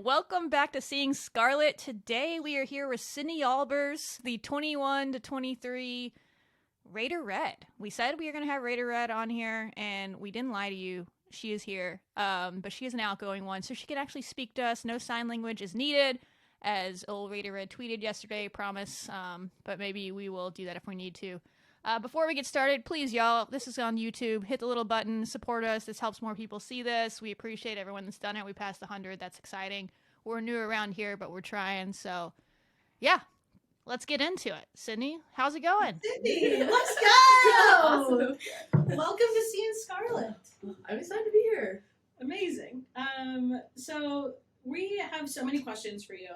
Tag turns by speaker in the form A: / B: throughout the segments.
A: Welcome back to Seeing Scarlet. Today we are here with Sydney Aalbers, the 21 to 23 Rita Red. We said we were going to have Rita Red on here, and we didn't lie to you. She is here, but she is an outgoing one, so she can actually speak to us. No sign language is needed, as old Rita Red tweeted yesterday, promise, but maybe we will do that if we need to. Before we get started, please, y'all, this is on YouTube. Hit the little button, support us. This helps more people see this. We appreciate everyone that's done it. We passed 100. That's exciting. We're new around here, but we're trying. So, yeah, let's get into it. Sydney, how's it going?
B: Sydney, let's go!
C: Awesome.
B: Welcome to Seeing Scarlet.
C: I'm excited to be here.
B: Amazing. So we have so many questions for you.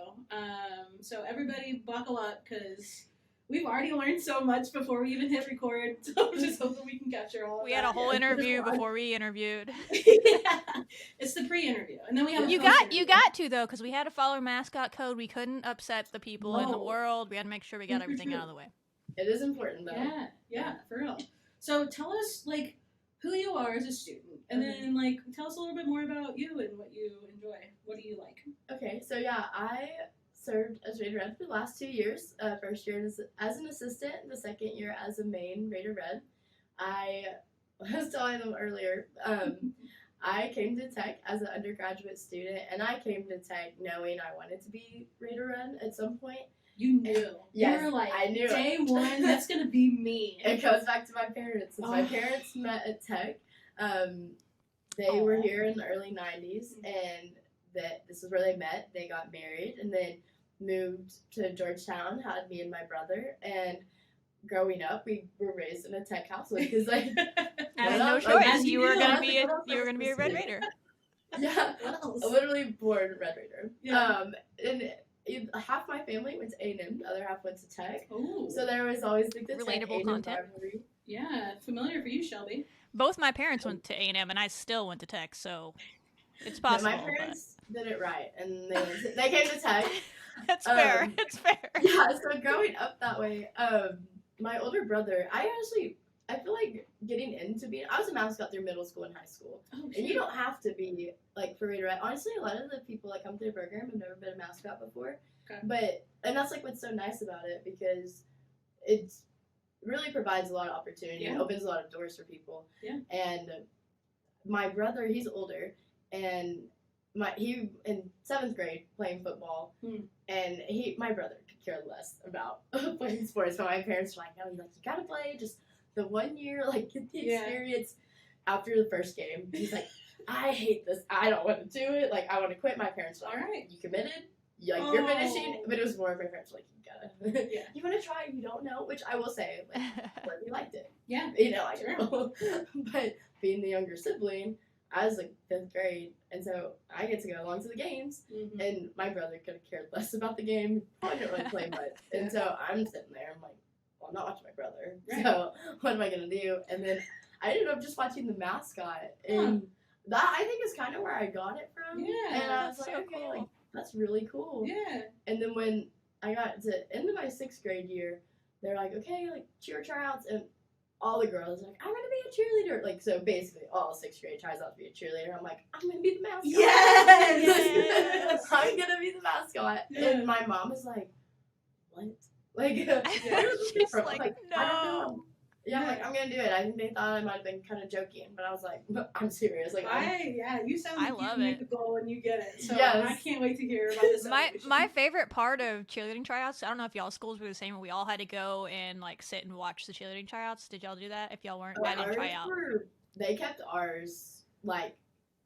B: So everybody buckle up because we've already learned so much before we even hit record. So just hope that we can capture all of
A: We
B: that.
A: had a whole interview before we interviewed.
B: Yeah. It's the pre-interview. And then we have
A: You got to, though, because we had to follow Mascot code. We couldn't upset the people in the world. We had to make sure we got everything out of the way.
C: It is important, though.
B: Yeah, for real. So tell us, like, who you are as a student. And then, like, tell us a little bit more about you and what you enjoy. What do you like?
C: Okay, so yeah, I served as Raider Red for the last 2 years. First year as an assistant, the second year as a main Raider Red. I was telling them earlier, I came to Tech as an undergraduate student, and I came to Tech knowing I wanted to be Raider Red at some point.
B: You knew.
C: Yes,
B: you were like,
C: I knew
B: day
C: it.
B: one, that's going to be me.
C: It goes back to my parents. Since my parents met at Tech, they were here in the early 90s, and this is where they met. They got married, and then moved to Georgetown, had me and my brother, and growing up, we were raised in a Tech household because, like,
A: Had no choice. You were gonna be a Red Raider.
C: Yeah,
B: What else?
C: literally born Red Raider.
B: Yeah.
C: And half my family went to A&M, the other half went to Tech.
B: Ooh.
C: So there was always like the
A: Relatable
C: Tech
A: content.
C: rivalry.
B: Yeah, familiar for you, Shelby.
A: Both my parents went to A&M, and I still went to Tech, so it's
C: No,
A: possible.
C: my parents did it right, and they came to Tech.
A: It's fair. It's fair.
C: Yeah, so growing up that way, my older brother, I feel like getting into being, I was a mascot through middle school and high school.
B: Oh,
C: And you don't have to be, like, for Raider Red. Honestly, a lot of the people that come through the program have never been a mascot before.
B: Okay.
C: And that's, like, what's so nice about it, because it really provides a lot of opportunity and opens a lot of doors for people.
B: Yeah.
C: And my brother, he's older, and he in 7th grade playing football, and my brother could care less about playing sports, but my parents were like, no, you gotta play just the 1 year, like, get the experience. After the first game, he's like, I hate this, I don't want to do it, like, I want to quit. My parents were like, all right, you committed, you're finishing, but it was more of my parents were like, you gotta, you want to try, you don't know, which I will say, like, we liked it.
B: Yeah.
C: You know, but being the younger sibling, I was like 5th grade, and so I get to go along to the games, and my brother could have cared less about the game, probably didn't really play much, and so I'm sitting there, I'm like, well, I'm not watching my brother, so what am I going to do? And then I ended up just watching the Mascot, and that, I think, is kind of where I got it from, and I was like, okay,
A: cool.
C: like, that's really cool.
B: Yeah.
C: And then when I got to end of my 6th grade year, they're like, okay, like, cheer tryouts, and all the girls are like, I'm gonna be a cheerleader. Like, so basically all 6th grade tries out to be a cheerleader. I'm like, I'm gonna be the mascot.
B: Yes!
C: I'm gonna be the mascot.
B: Yeah.
C: And my mom is like, what? Like,
A: She's like,
C: I don't
A: no.
C: know. Yeah, I'm like, I'm gonna do it. I think they thought I might have been kind of joking, but I was like, I'm serious. Like,
B: you sound like
A: I love
B: you
A: it.
B: make the goal and you get it. So
C: Yes.
B: I can't wait to hear about this.
A: My favorite part of cheerleading tryouts, I don't know if y'all's schools were the same, we all had to go and, like, sit and watch the cheerleading tryouts. Did y'all do that? If y'all weren't, I didn't try out.
C: They kept ours, like,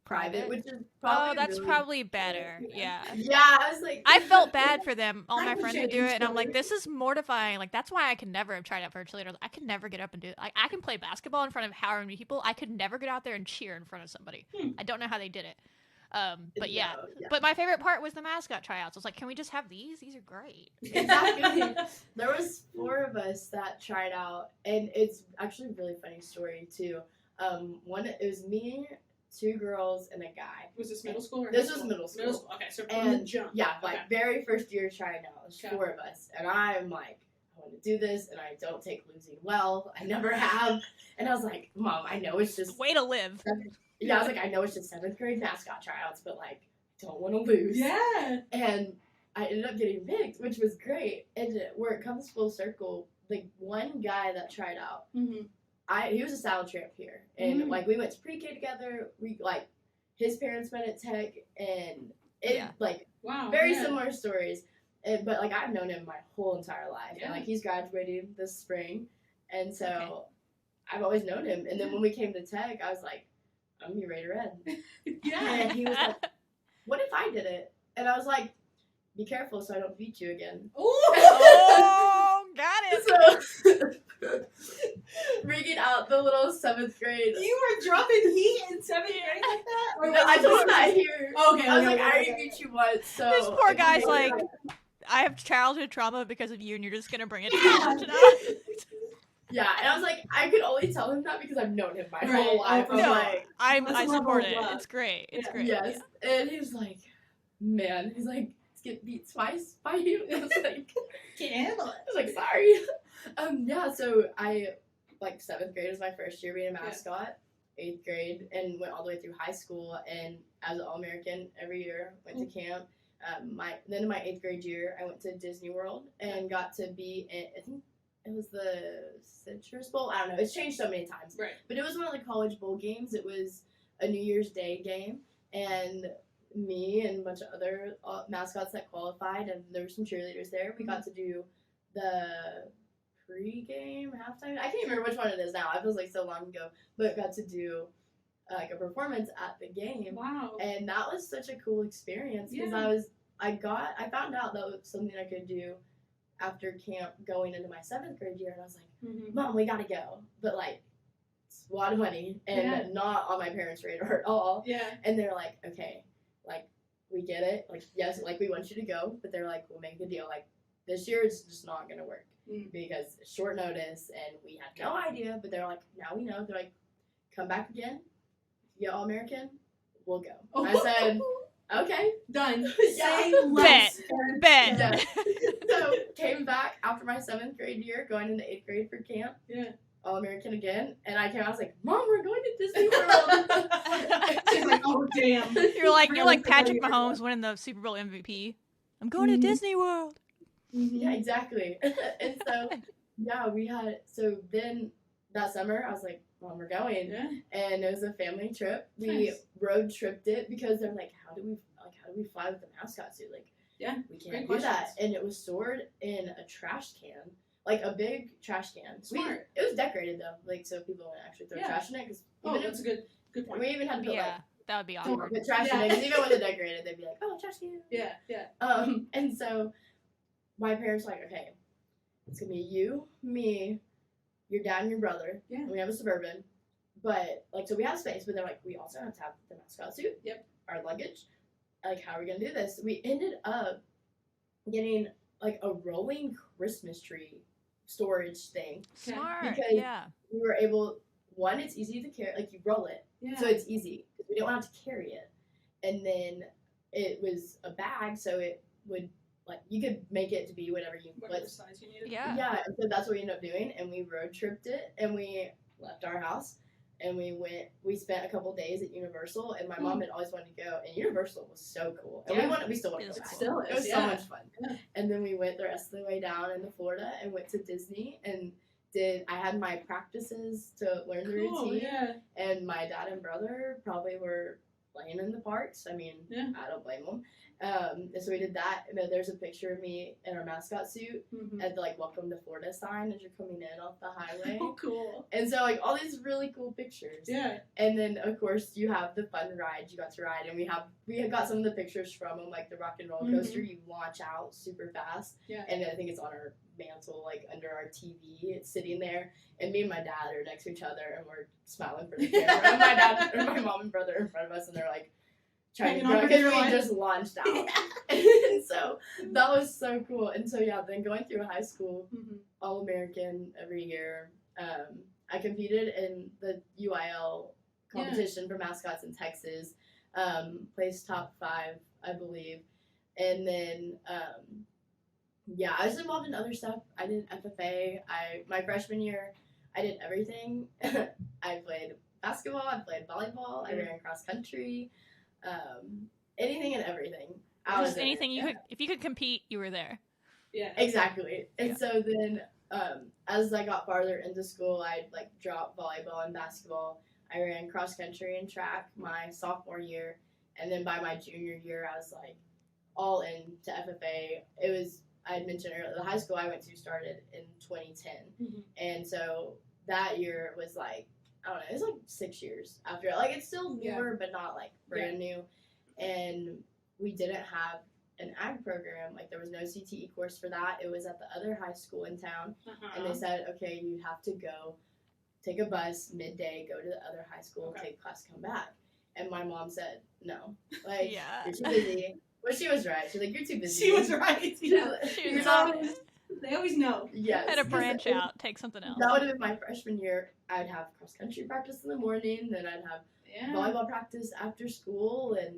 C: private, which is
A: Oh,
C: probably
A: that's
C: really
A: probably better. Yeah.
C: Yeah, I was like,
A: I felt bad for them. All my
B: Climate
A: friends would do
B: change,
A: it, and I'm like,
B: Hillary.
A: this is mortifying. Like, that's why I could never have tried out for a cheerleader. I could never get up and do it. Like, I can play basketball in front of however many people. I could never get out there and cheer in front of somebody. I don't know how they did it. But yeah. But my favorite part was the mascot tryouts. I was like, can we just have these? These are great.
C: Exactly. There was 4 of us that tried out, and it's actually a really funny story too. It was me, 2 girls, and a guy.
B: Was this middle school or
C: This
B: high
C: was
B: school?
C: middle school.
B: Middle school. Okay, so from
C: And
B: the jump.
C: yeah, like,
B: Okay.
C: very first year trying out, there's
B: Okay.
C: 4 of us, and I'm like, I want to do this, and I don't take losing well. I never have. And I was like, Mom, I know it's just
A: Way to live.
C: yeah, I was like, I know it's just 7th grade mascot tryouts, but, like, don't want to lose.
B: Yeah.
C: And I ended up getting picked, which was great. And where it comes full circle, like one guy that tried out, he was a saddle tramp here, and like we went to pre-K together. We like his parents met at Tech, and it like very similar stories. But like I've known him my whole entire life, and like he's graduating this spring, and so I've always known him. And then when we came to Tech, I was like, I'm gonna be Rita Red. And he was like, what if I did it? And I was like, be careful so I don't beat you again.
A: Oh, got it.
C: So, bringing out the little 7th grade.
B: You were dropping heat in 7th grade like that? Or
C: No, I told him that here.
B: Okay.
C: I was like, I already beat you once, so.
A: This poor guy's like, I have childhood trauma because of you, and you're just gonna bring it to college now.
C: Yeah, and I was like, I could only tell him that because I've known him my whole life.
A: No,
C: like,
A: I support it. It's great. It's great.
C: Yes, and he was like, man, he's like, let's get beat twice by you. I was like,
B: can't handle it.
C: I was like, sorry. Yeah, so I, like, 7th grade was my first year being a mascot, 8th grade, and went all the way through high school, and as an All-American every year, went to camp. Then in my 8th grade year, I went to Disney World and got to be in, I think it was the Citrus Bowl. I don't know. It's changed so many times.
B: Right.
C: But it was one of the college bowl games. It was a New Year's Day game, and me and a bunch of other mascots that qualified, and there were some cheerleaders there. We got to do the pre-game, halftime. I can't remember which one it is now. It feels like so long ago. But got to do like a performance at the game.
B: Wow.
C: And that was such a cool experience because I found out that was something I could do after camp going into my 7th grade year, and I was like, Mom, we gotta go. But like, it's a lot of money and not on my parents' radar at all. Yeah. And they're like, okay, like, we get it. Like, yes, like, we want you to go, but they're like, we'll make a deal. Like, this year it's just not gonna work because it's short notice, and we had no idea, but they're like, now we know. They're like, come back again, get All-American, we'll go. I said, okay.
B: Done.
A: Bet.
C: Yeah. So, came back after my 7th grade year, going into 8th grade for camp. Yeah. All-American again. And I was like, Mom, we're going to Disney World.
B: She's like, oh, damn.
A: You're like Patrick Mahomes winning the Super Bowl MVP. I'm going to Disney World.
C: Yeah, exactly. And so, then that summer, I was like, Mom, we're going. Yeah. And it was a family trip. We road tripped it because they're like, how do we fly with the mascot suit? Like, we can't do that. And it was stored in a trash can, like a big trash can.
B: Smart.
C: It was decorated though, like so people wouldn't actually throw trash in it.
B: That's a good point.
C: We even had to put
A: that would be awkward.
C: Put trash in it because even when they decorated, they'd be like, oh, trash can. Yeah. And so my parents were like, okay, it's gonna be you, me, your dad, and your brother. Yeah. And we have a Suburban, but like so we have space, but they're like, we also have to have the mascot suit. Yep. Our luggage. Like, how are we gonna do this? We ended up getting like a rolling Christmas tree storage thing.
A: Smart.
C: Because we were able. One, it's easy to carry. Like, you roll it, so it's easy. We didn't want to have to carry it, and then it was a bag, so it would like you could make it to be whatever size you needed. Yeah. Yeah. And so that's what we ended up doing, and we road tripped it, and we left our house. And we spent a couple days at Universal, and my mom had always wanted to go, and Universal was so cool. And we still want to go back. It was so much fun. Yeah. And then we went the rest of the way down into Florida and went to Disney and I had my practices to learn the routine. Yeah. And my dad and brother probably were playing in the parks. I mean, I don't blame them. And so we did that, and then there's a picture of me in our mascot suit at the like "Welcome to Florida" sign as you're coming in off the highway.
B: Oh, cool!
C: And so like all these really cool pictures. Yeah. And then of course you have the fun rides you got to ride, and we have got some of the pictures from them, like the rock and roll coaster. You launch out super fast. Yeah. And then I think it's on our mantle, like under our TV. It's sitting there, and me and my dad are next to each other, and we're smiling for the camera. And my dad or my mom and brother are in front of us, and they're like trying to because we just launched out. And so that was so cool. And so then going through high school, All-American every year. I competed in the UIL competition for mascots in Texas. Placed top 5, I believe. And then I was involved in other stuff. I did FFA. My freshman year, I did everything. I played basketball. I played volleyball. I ran cross country. anything and everything. I was
A: Just
C: in it.
A: anything you could, if you could compete, you were there.
B: Yeah.
C: Exactly. And
A: Yeah.
C: so then, as I got farther into school, I'd like drop volleyball and basketball. I ran cross country and track my sophomore year, and then by my junior year, I was like all in to FFA. It was, I had mentioned earlier, the high school I went to started in 2010, and so that year was like, I don't know, it was like 6 years after. Like, it's still newer, but not like brand new. And we didn't have an ag program. Like, there was no CTE course for that. It was at the other high school in town, and they said, okay, you have to go take a bus midday, go to the other high school, take class, come back. And my mom said, no, like, you're too busy. Well, she was right. She's like, you're too busy.
B: She was right. Yeah.
A: She was
B: always, they always know.
C: Yes.
A: Had to branch out, take something else.
C: That would have been my freshman year. I'd have cross country practice in the morning, then I'd have volleyball practice after school, and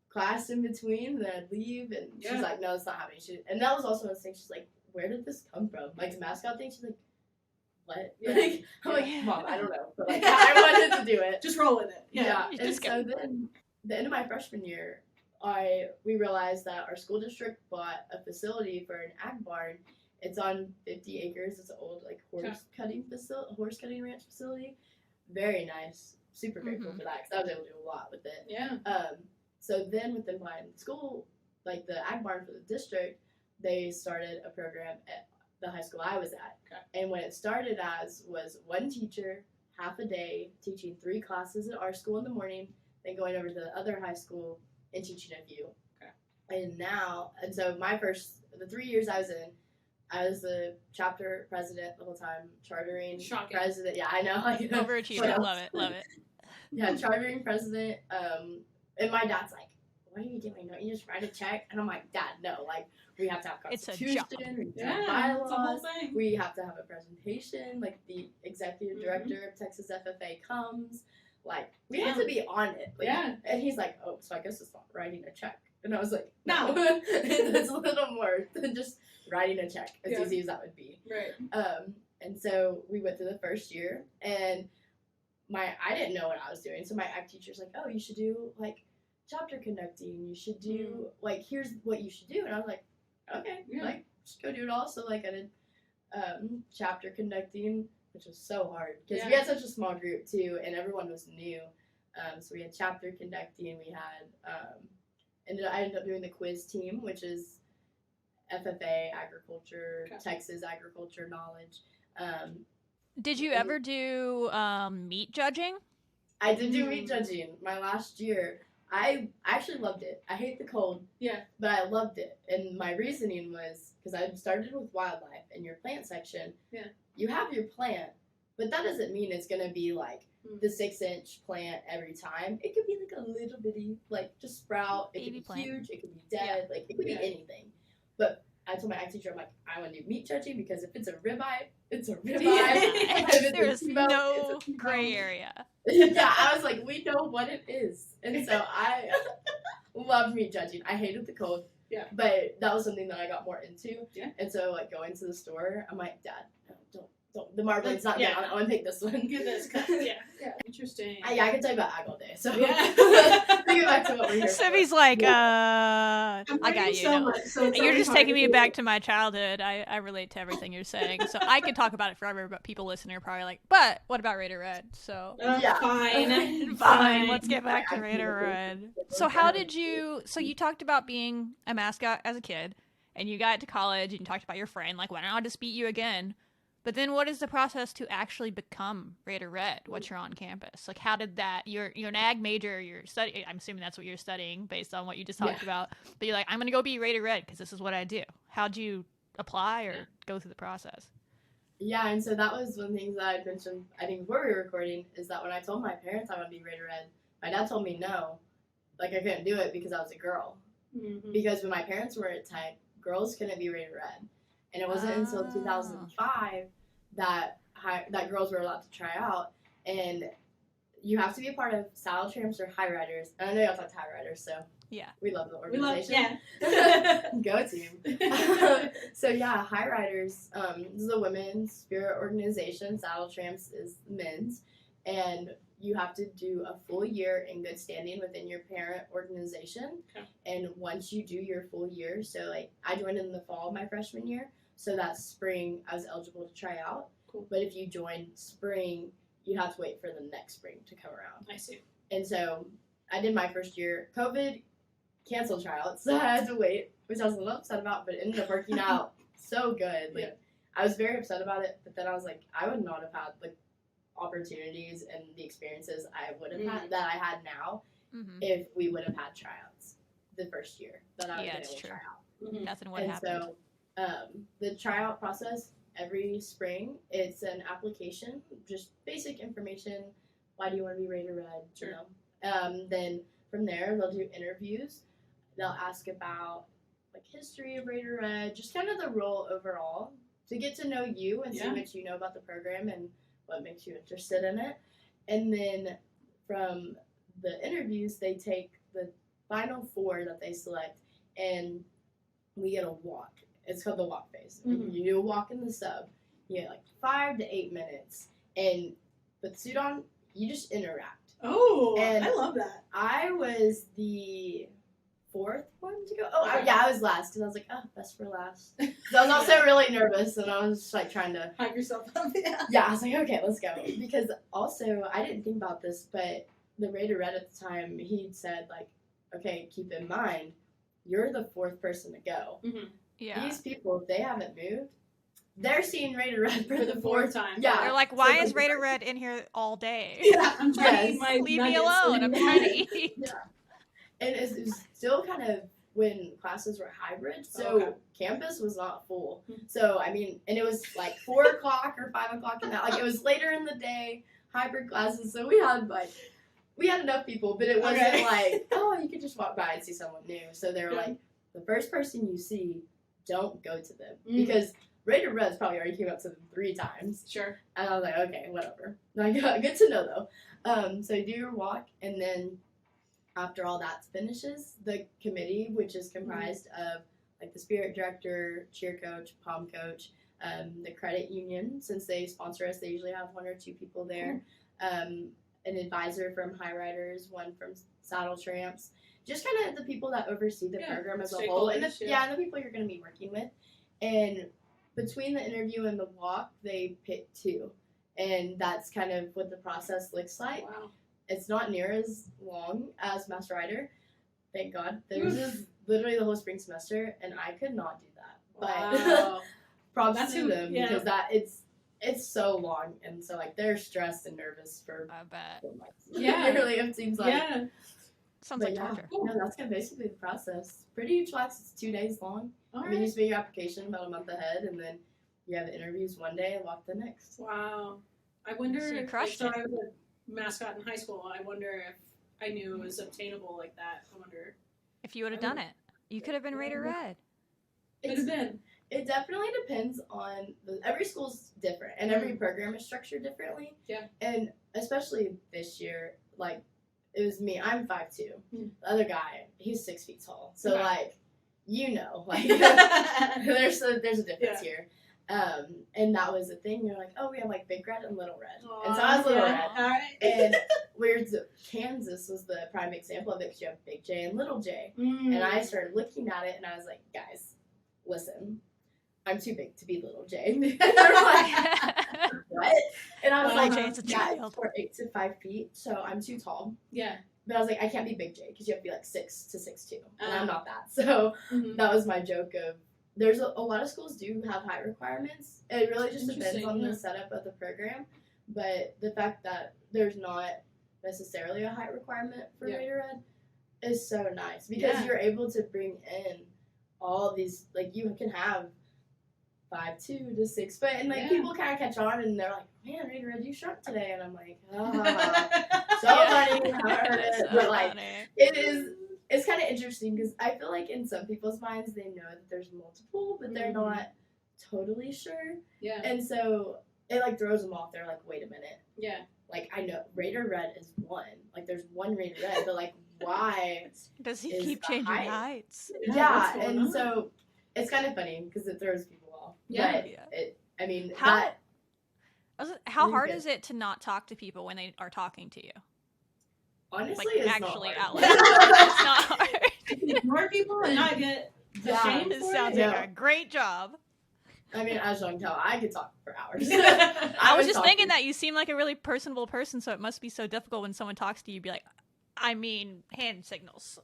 C: class in between, and then I'd leave. And she's like, no, it's not happening. And that was also one thing. She's like, where did this come from? Like, the mascot thing? She's like, what? Like, I'm like, Mom, I don't know. But like, I wanted to do it.
B: Just roll with it.
C: Yeah. And so then, the end of my freshman year, we realized that our school district bought a facility for an ag barn. It's on 50 acres. It's an old like horse cutting ranch facility. Very nice. Super grateful for that because I was able to do a lot with it.
B: Yeah.
C: So then with them buying school, like the ag barn for the district, they started a program at the high school I was at. And what it started as was one teacher, half a day, teaching 3 classes at our school in the morning, then going over to the other high school and teaching a few. And so the 3 years I was in, I was the chapter president the whole time, chartering president. Yeah, I know.
A: Overachiever. Love it.
C: Yeah, chartering president. And my dad's like, what are you doing? Don't you just write a check? And I'm like, Dad, no. Like, we have to have constitution. We have to have bylaws.
B: It's a whole thing.
C: We have to have a presentation. Like, the executive director of Texas FFA comes. Like, we have to be on it. Like, and he's like, oh, so I guess it's not writing a check. And I was like, no. It's a little more than just writing a check, as easy as that would be.
B: Right.
C: And so we went through the first year, and I didn't know what I was doing. So my ag teacher's like, oh, you should do, like, chapter conducting. You should do, like, here's what you should do. And I was like, okay, like, just go do it all. So, like, I did chapter conducting, which was so hard because we had such a small group, too, and everyone was new. So we had chapter conducting. We had, I ended up doing the quiz team, which is FFA, agriculture, Texas agriculture knowledge.
A: Did you ever do meat judging?
C: I did do meat judging my last year. I actually loved it. I hate the cold. Yeah. But I loved it. And my reasoning was, because I started with wildlife in your plant section. Yeah. You have your plant, but that doesn't mean it's going to be like the 6-inch plant every time. It could be like a little bitty, like just sprout. It could be plant. Huge. It could be dead. Like it could be anything. But I told my ag teacher, I'm like, I want to do meat judging because if it's a ribeye, it's a ribeye.
A: There's no gray area.
C: Yeah, I was like, we know what it is. And so I loved meat judging. I hated the cold. Yeah. But that was something that I got more into. Yeah. And so, like, going to the store, I'm like, Dad, no, don't. The marbling's not down. I want to take this one.
B: Get this. Yeah. Interesting.
C: I can tell you about ag all day. So, we get back to what we're here
A: Sibby's like, I got you. No. So you're just taking me back to my childhood. I relate to everything you're saying. So I could talk about it forever, but people listening are probably like, but what about Rita Red? So fine. Let's get back to Rita Red. So so you talked about being a mascot as a kid, and you got to college, and you talked about your friend, like, why don't I just beat you again? But then what is the process to actually become Rita Red once you're on campus? Like, how did that, you're an ag major, I'm assuming that's what you're studying based on what you just talked about, but you're like, I'm going to go be Rita Red because this is what I do. How'd you apply or go through the process?
C: Yeah, and so that was one of the things that I mentioned, I think, before we were recording, is that when I told my parents I want to be Rita Red, my dad told me no. Like, I couldn't do it because I was a girl. Mm-hmm. Because when my parents were tight, girls couldn't be Rita Red. And it wasn't until 2005 that girls were allowed to try out. And you have to be a part of Saddle Tramps or High Riders. And I know y'all talk to High Riders, so we love the organization. Go team. So yeah, High Riders is the women's spirit organization. Saddle Tramps is men's. And you have to do a full year in good standing within your parent organization.
B: Okay.
C: And once you do your full year, so like I joined in the fall of my freshman year, so that spring I was eligible to try out.
B: Cool.
C: But if you join spring, you have to wait for the next spring to come around.
B: I see.
C: And so I did my first year. COVID canceled tryouts, so I had to wait, which I was a little upset about, but it ended up working out so good. Like, I was very upset about it, but then I was like, I would not have had the opportunities and the experiences I would have had that I had now if we would have had tryouts the first year that I would have been able to try out.
A: Nothing would happen.
C: And so the tryout process every spring, it's an application, just basic information. Why do you want to be Rita Red?
B: Sure.
C: You know? Then from there, they'll do interviews. They'll ask about like history of Rita Red, just kind of the role overall to get to know you and see what you know about the program and what makes you interested in it. And then from the interviews, they take the final 4 that they select, and we get a walk. It's called the walk phase. You do a walk in the sub. You get like 5 to 8 minutes, and with the suit on, you just interact.
B: Oh,
C: and
B: I love that.
C: I was the 4th one to go. I was last because I was like, best for last. So I was also really nervous, and I was just like trying to
B: hype yourself up.
C: Yeah, I was like, okay, let's go. Because also, I didn't think about this, but the Rita Red at the time, he'd said like, okay, keep in mind, you're the 4th person to go.
A: Yeah.
C: These people, if they haven't moved, they're seeing Rita Red for the 4th
B: time.
C: Yeah.
A: They're like, why is Rita Red in here all day?
B: Yeah, I'm trying to eat my
A: Leave me
B: nuggets.
A: alone. I'm trying to eat.
C: Yeah. And it was still kind of when classes were hybrid, so campus was not full. So, I mean, and it was like 4 o'clock or 5 o'clock in that, like it was later in the day, hybrid classes, so we had enough people, but it wasn't like, oh, you could just walk by and see someone new. So they were like, the first person you see, don't go to them. Because Rita Red's probably already came up to them 3 times.
B: Sure.
C: And I was like, okay, whatever. Like, good to know, though. So you do your walk, and then after all that finishes, the committee, which is comprised of, like, the spirit director, cheer coach, pom coach, the credit union, since they sponsor us, they usually have 1 or 2 people there, an advisor from High Riders, 1 from Saddle Tramps, just kind of the people that oversee the program as a whole, and the people you're going to be working with. And between the interview and the walk, they pick 2, and that's kind of what the process looks like.
B: Wow.
C: It's not near as long as Master Rider, thank God. Theirs is literally the whole spring semester, and I could not do that.
B: Wow.
C: But props to them because it's so long, and so like they're stressed and nervous for
A: I bet.
C: 4 months.
B: Yeah.
C: Really, it seems like.
B: Yeah.
A: Sounds like torture.
C: Yeah, that's kind of basically the process. Pretty chillax. It's 2 days long.
B: All
C: I mean, you submit your application about a month ahead, and then you have the interviews one day and walk the next.
B: Wow. I wonder
A: So you
B: if
A: crushed
B: I
A: it.
B: was a mascot in high school. I wonder if I knew it was obtainable like that. I wonder.
A: If you would have done it, you could have been Rita Red.
B: Could have been.
C: It definitely depends on every school's different, and every program is structured differently.
B: Yeah.
C: And especially this year, like, it was me. I'm 5'2". The other guy, he's 6 feet tall. So like, like there's a difference here. And that was the thing. You're like, oh, we have like Big Red and Little Red. And so I was Little Red.
B: All right.
C: And Kansas was the prime example of it because you have Big J and Little J. And I started looking at it and I was like, guys, listen, I'm too big to be Little J. And they were like, what? And I was like,
A: J's a child.
C: 4'8" to 5 feet, so I'm too tall.
B: Yeah.
C: But I was like, I can't be Big J because you have to be like 6 to 6'2", and I'm not that. So that was my joke of, there's a lot of schools do have height requirements. It really just depends on the setup of the program. But the fact that there's not necessarily a height requirement for Rita Red is so nice because you're able to bring in all these, like, you can have 5'2" to 6 foot, and like people kind of catch on and they're like, man, Rita Red, you shrunk today, and I'm like, so funny, I heard it, but like it's kind of interesting because I feel like in some people's minds they know that there's multiple, but they're not totally sure, and so it like throws them off. They're like, wait a minute, like I know Rita Red is 1, like there's 1 Rita Red, but like why
A: does he keep changing heights?
C: Yeah, and so it's kind of funny because it throws people off.
B: Yeah.
C: But I mean,
A: How How
C: Really
A: hard
C: good.
A: is it to not talk to people when they are talking to you?
C: Honestly,
A: Like,
C: it's
A: actually
C: not
A: out
C: hard.
A: loud. It's not hard.
B: Ignore people and not get
C: Yeah.
B: ashamed
A: It
B: for
A: sounds
B: it.
A: like
C: Yeah.
A: a great job.
C: I mean, as you can tell, I could talk for hours.
A: I was
C: would
A: just
C: talk
A: thinking
C: for-
A: that you seem like a really personable person, so it must be so difficult when someone talks to you. Be like, I mean, hand signals.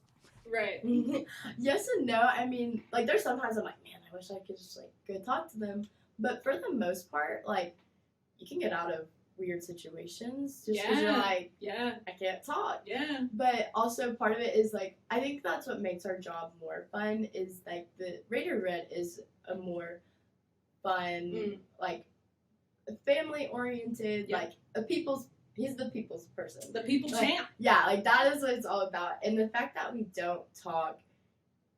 B: Right.
C: Yes and no. I mean, like, there's sometimes I'm like, man, I wish I could just, like, go talk to them. But for the most part, like, you can get out of weird situations just because you're
B: Yeah.
C: like,
B: Yeah.
C: I can't talk.
B: Yeah.
C: But also part of it is, like, I think that's what makes our job more fun is, like, the Rita Red is a more fun, like, family-oriented,
B: Yeah.
C: like, he's the people's person.
B: The people
C: Like,
B: champ.
C: Yeah, like, that is what it's all about. And the fact that we don't talk,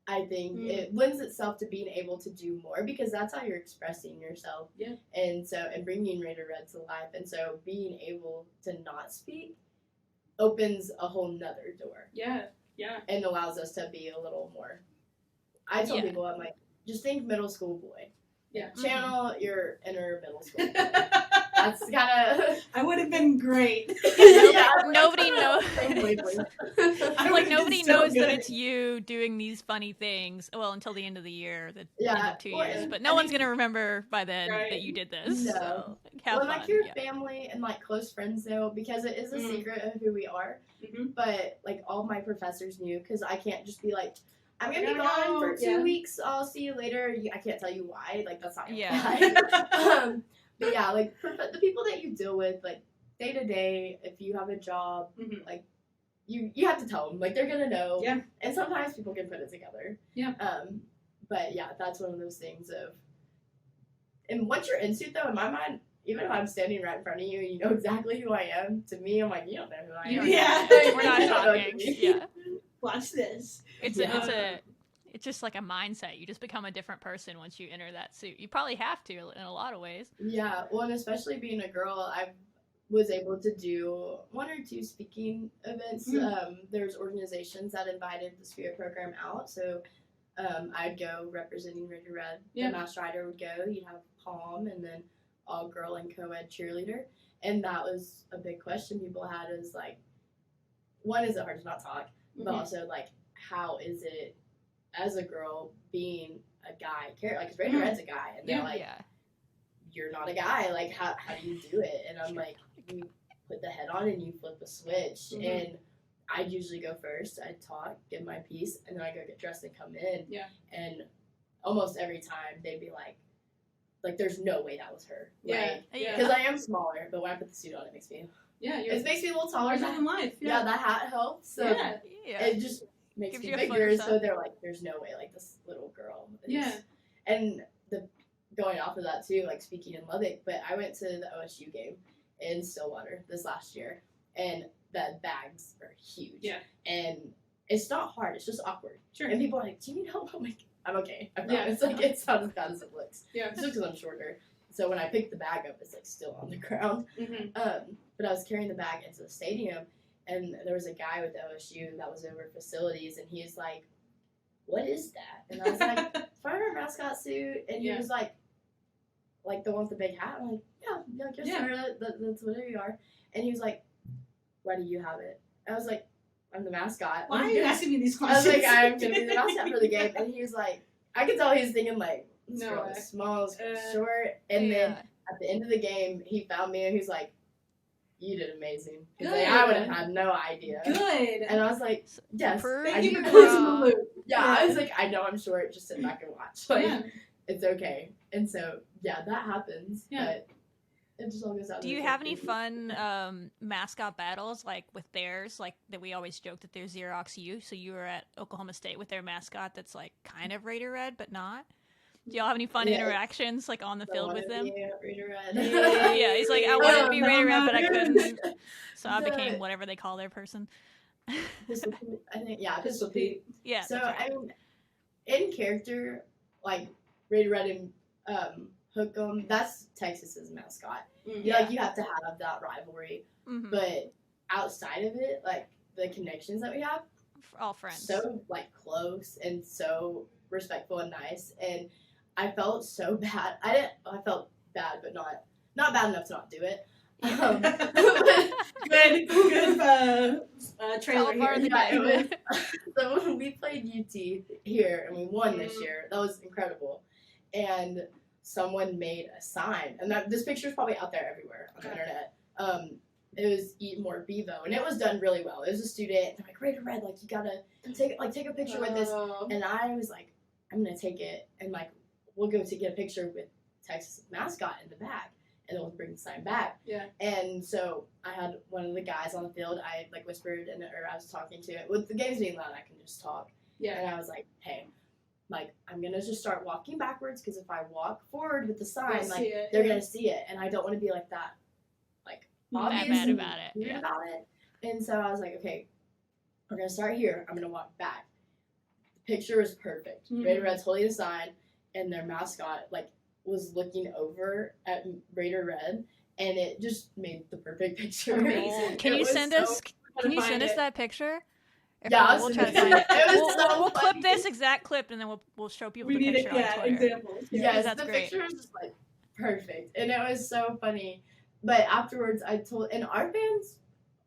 C: I think it lends itself to being able to do more because that's how you're expressing yourself.
B: Yeah.
C: And bringing Rita Red to life. And so being able to not speak opens a whole nother door
B: Yeah. Yeah.
C: and allows us to be a little more. I tell
A: Yeah.
C: people, I'm like, just think middle school boy.
B: Yeah.
C: Channel your inner middle school boy. That's kind of.
B: I would have been great.
A: Nobody knows.
B: I
A: Like,
B: would've
A: nobody
B: been so
A: knows that
B: good.
A: it's you doing these funny things. Well, until the end of the year, the end
C: Yeah,
A: of 2
C: well,
A: years.
C: and
A: But no
C: I
A: one's
C: think-
A: gonna remember by then
B: Right.
A: that you did this.
C: No.
A: So have
C: Well,
A: fun.
C: like your
A: yeah.
C: family and like close friends know because it is a secret of who we are.
B: Mhm.
C: But like all my professors knew because I can't just be like, I'm gonna be
B: gotta
C: gone for
B: go.
C: 2
B: Yeah.
C: weeks. I'll see you later. I can't tell you why. Like that's not gonna
A: Yeah.
C: fly. But yeah, like the people that you deal with, like day to day, if you have a job,
B: Mhm.
C: like you have to tell them. Like they're gonna know.
B: Yeah.
C: And sometimes people can put it together.
B: Yeah.
C: But yeah, that's one of those things of. And once you're in suit, though, in my mind, even if I'm standing right in front of you and you know exactly who I am, to me, I'm like, you don't know who I am.
B: Yeah.
A: We're not
C: You don't know
A: talking.
C: me.
A: Yeah.
B: Watch this.
A: It's just like a mindset. You just become a different person once you enter that suit. You probably have to in a lot of ways.
C: Yeah, well, and especially being a girl, I was able to do 1 or 2 speaking events. There's organizations that invited the Spirit program out, so I'd go representing Rita Red.
B: Yeah.
C: The Master Rider would go. You'd have Palm, and then all girl and co-ed cheerleader. And that was a big question people had is like, one, is it hard to not talk? But also, like, how is it as a girl being a guy character? Like, 'cause Rita Red's a guy, and they're like,
A: yeah.
C: you're not a guy. Like, how do you do it? And I'm like, you put the head on and you flip the switch. And I'd usually go first. I'd talk, give my piece, and then I go get dressed and come in.
B: Yeah.
C: And almost every time they'd be like, there's no way that was her.
B: Yeah.
C: Because I am smaller, but when I put the suit on, it makes me.
B: Yeah.
C: It makes me a little taller.
B: larger than life.
C: Yeah, that hat helps. So
B: Yeah.
A: Yeah.
C: it just makes
A: Gives
C: me
A: you a foot
C: bigger.
A: or
C: So
A: so.
C: they're like, there's no way, like, this little girl. is-
B: Yeah.
C: And going off of that too, like speaking in Lubbock, but I went to the OSU game in Stillwater this last year, and the bags are huge.
B: Yeah.
C: And it's not hard; it's just awkward.
B: Sure.
C: And people are like, "Do you need help?" I'm like, "I'm okay. I
B: Yeah.
C: promise." Like it's not as bad as it looks.
B: Yeah.
C: It's just because I'm shorter. So when I pick the bag up, it's like still on the ground.
B: Mhm.
C: But I was carrying the bag into the stadium, and there was a guy with OSU that was over facilities, and he was like, "What is that?" And I was like, "Part of our mascot suit," and he
B: Yeah.
C: was like the one with the big hat. I'm like, "Yeah, yes,
B: Yeah.
C: sir, that's whatever you are." And he was like, "Why do you have it?" I was like, "I'm the mascot."
B: Why are you asking me these
C: I was
B: questions?
C: like, "I'm gonna be the mascot for the game," and he was like, I could tell he was thinking like, "This
B: No
C: girl
B: way.
C: is small, short," and then
A: Yeah.
C: at the end of the game, he found me and he's like, "You did amazing." 'Cause, like,
B: Good.
C: I would have had no idea.
B: Good.
C: And I was like, "Yes."
A: Pretty
B: Thank you for
C: I-
B: closing the loop.
C: Yeah, I was like, "I know I'm short. Just sit back and watch. Like,
B: Yeah.
C: it's okay." And so, yeah, that happens.
B: Yeah.
C: But it just all goes out.
A: Do you have any fun mascot battles like with theirs? Like that we always joke that they're Xerox U. So you were at Oklahoma State with their mascot that's like kind of Raider Red but not. Do y'all have any fun
C: Yeah.
A: interactions like on the field with them?
C: Rita Red.
A: Yeah, he's like, I wanted to be
B: No,
A: Raider Red,
B: no,
A: but I
B: no.
A: couldn't. So I
C: The-
A: became whatever they call their person.
C: Pistol Pete, I think, yeah,
B: Pistol
C: Pistol Pete.
A: Yeah.
C: So
A: that's right.
C: I mean, in character, like Rita Red and Hook'em, that's Texas's mascot.
B: Yeah.
C: Like you have to have that rivalry,
A: Mhm.
C: but outside of it, like the connections that we have,
A: All friends.
C: so like close and so respectful and nice. And I felt so bad. I felt bad, but not not bad enough to not do it.
B: Good trailer
A: All part of
B: here.
A: the
C: Yeah,
A: game.
C: it was, so when we played UT here and we won this year, that was incredible. And someone made a sign, and this picture is probably out there everywhere on the internet. It was Eat More Bevo, and it was done really well. It was a student. They're like, Rita Red, like you gotta take a picture with this. And I was like, I'm gonna take it, and like we'll go to get a picture with Texas Mascot in the back, and then we'll bring the sign back.
B: Yeah.
C: And so I had one of the guys on the field. I like whispered, or I was talking to it. With the games being loud, I can just talk.
B: Yeah.
C: And I was like, hey, like I'm gonna just start walking backwards because if I walk forward with the sign, like they're gonna see it, and I don't want to be like that, like obvious
A: bad
C: and
A: about it.
C: weird
A: Yeah.
C: about it. And so I was like, okay, we're gonna start here. I'm gonna walk back. The picture was perfect.
B: Mhm.
C: Raider Red's holding the sign, and their mascot like was looking over at Raider Red, and it just made the perfect picture.
B: Amazing.
A: Can
C: It
A: you
C: was
A: send
C: so
A: us? Can you send us that picture? If
C: Yeah,
A: not,
C: I'll
A: we'll
C: send
A: try to
C: it.
A: find it.
C: It was
A: We'll,
C: so
A: we'll clip
C: funny.
A: this exact clip and then we'll show people
B: We
A: the
B: need
A: picture
B: it,
A: on
B: yeah,
A: Twitter.
B: examples.
C: Yes,
A: that's
C: the
A: great.
C: picture was just like perfect, and it was so funny. But afterwards, I told, and our fans,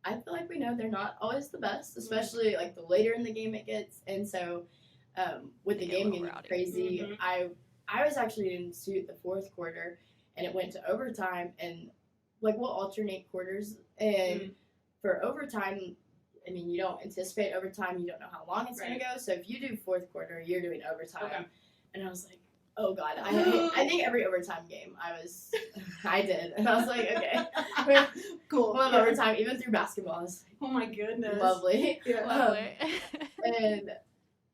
C: I feel like we know they're not always the best, especially like the later in the game it gets. And so, with the
A: They get a
C: game
A: little
C: getting
A: rowdy.
C: crazy,
B: Mhm.
C: I was actually in suit the fourth quarter, and it went to overtime, and like we'll alternate quarters, and for overtime. I mean, you don't anticipate overtime. You don't know how long it's going to go. So if you do fourth quarter, you're doing overtime.
B: Okay.
C: And I was like, oh, God. I think every overtime game I did. And I was like, okay.
B: Cool.
C: Love
B: Yeah.
C: overtime, even through basketball. It's
B: Oh my goodness.
C: lovely.
B: Yeah.
A: Lovely.
C: And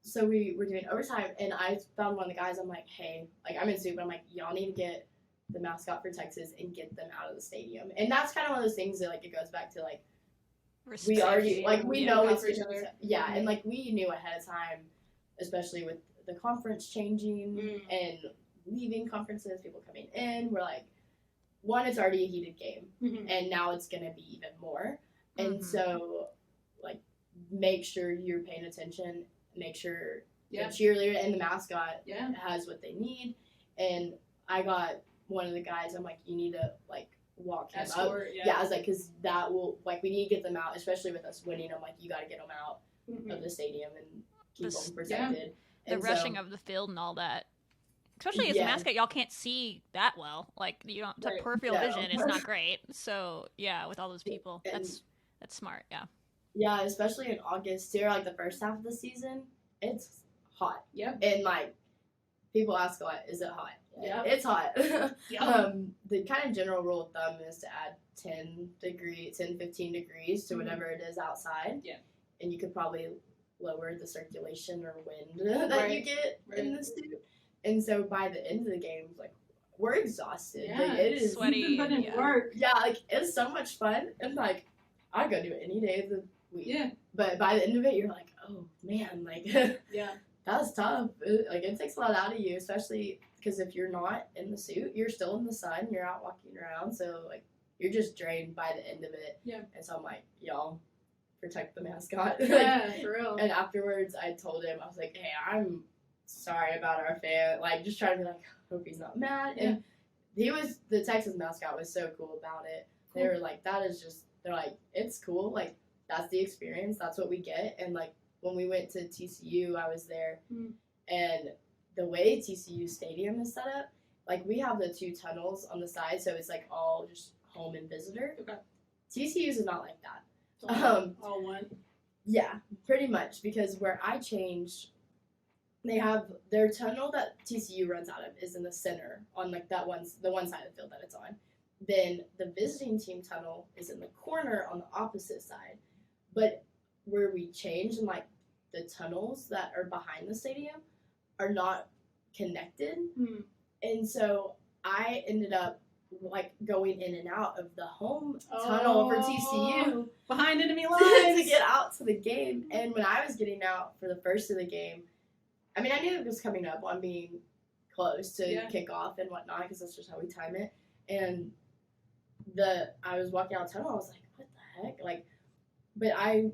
C: so we were doing overtime, and I found one of the guys. I'm like, hey, like I'm in suit, but I'm like, y'all need to get the mascot for Texas and get them out of the stadium. And that's kind of one of those things that like it goes back to like, we already like we
B: Yeah,
C: know
B: look out
C: it's
B: for each
C: gonna,
B: other.
C: yeah, and like we knew ahead of time, especially with the conference changing and leaving conferences, people coming in. We're like, one, it's already a heated game,
B: Mhm.
C: and now it's gonna be even more. And
A: Mhm.
C: so, like, make sure you're paying attention. Make sure
B: Yeah.
C: the cheerleader and the mascot
B: Yeah.
C: has what they need. And I got one of the guys. I'm like, you need to like walk him up.
B: Escort.
C: Yeah, I was like, because that will, like, we need to get them out, especially with us winning. I'm like, you got to get them out
B: Mhm.
C: of the stadium and keep
A: This-
C: them protected.
A: The
C: And so-
A: rushing of the field and all that. Especially as a
C: Yeah.
A: mascot, y'all can't see that well. Like you don't to
B: Right.
A: peripheral
C: No.
A: vision, it's not great. So yeah, with all those people,
C: And-
A: that's smart. Yeah.
C: Yeah, especially in August, too, like the first half of the season, it's hot.
B: Yep.
C: And, like, people ask a lot, is it hot?
B: Yeah.
C: It's hot.
B: Yep.
C: The kind of general rule of thumb is to add 10, 15 degrees to
B: Mhm.
C: whatever it is outside.
B: Yeah.
C: And you could probably lower the circulation or wind that you
B: Right.
C: get in
B: Right.
C: the suit. And so by the end of the game, like, we're exhausted.
B: Yeah,
C: Like, it is
A: sweaty.
B: You've been putting in
A: Yeah.
B: work.
C: Yeah, like, it's so much fun. And, like, I'd go do it any day of the week.
B: Yeah.
C: But by the end of it, you're like, oh, man, like,
B: Yeah.
C: that was tough. It takes a lot out of you, especially because if you're not in the suit, you're still in the sun, you're out walking around, so, like, you're just drained by the end of it.
B: Yeah.
C: And so I'm like, y'all, protect the mascot.
B: Yeah, for real.
C: And afterwards, I told him, I was like, hey, I'm sorry about our fan. Like, just trying to be like, hope he's not mad. And the Texas mascot was so cool about it. They
B: Cool.
C: were like, they're like, it's cool. Like, that's the experience. That's what we get. And, like, when we went to TCU, I was there.
B: Mm.
C: And the way TCU Stadium is set up, like, we have the 2 tunnels on the side, so it's, like, all just home and visitor.
B: Okay.
C: TCU's is not like that.
B: All one.
C: Yeah, pretty much, because where I changed, they have their tunnel that TCU runs out of is in the center on like the one side of the field that it's on. Then the visiting team tunnel is in the corner on the opposite side. But where we changed and like the tunnels that are behind the stadium are not connected.
B: Hmm.
C: And so I ended up like going in and out of the home tunnel for TCU
B: Behind enemy
C: to
B: lines.
C: get out to the game. And when I was getting out for the first of the game, I mean, I knew it was coming up on being close to
B: Yeah.
C: kick off and whatnot because that's just how we time it. And I was walking out the tunnel. I was like, what the heck? Like, but I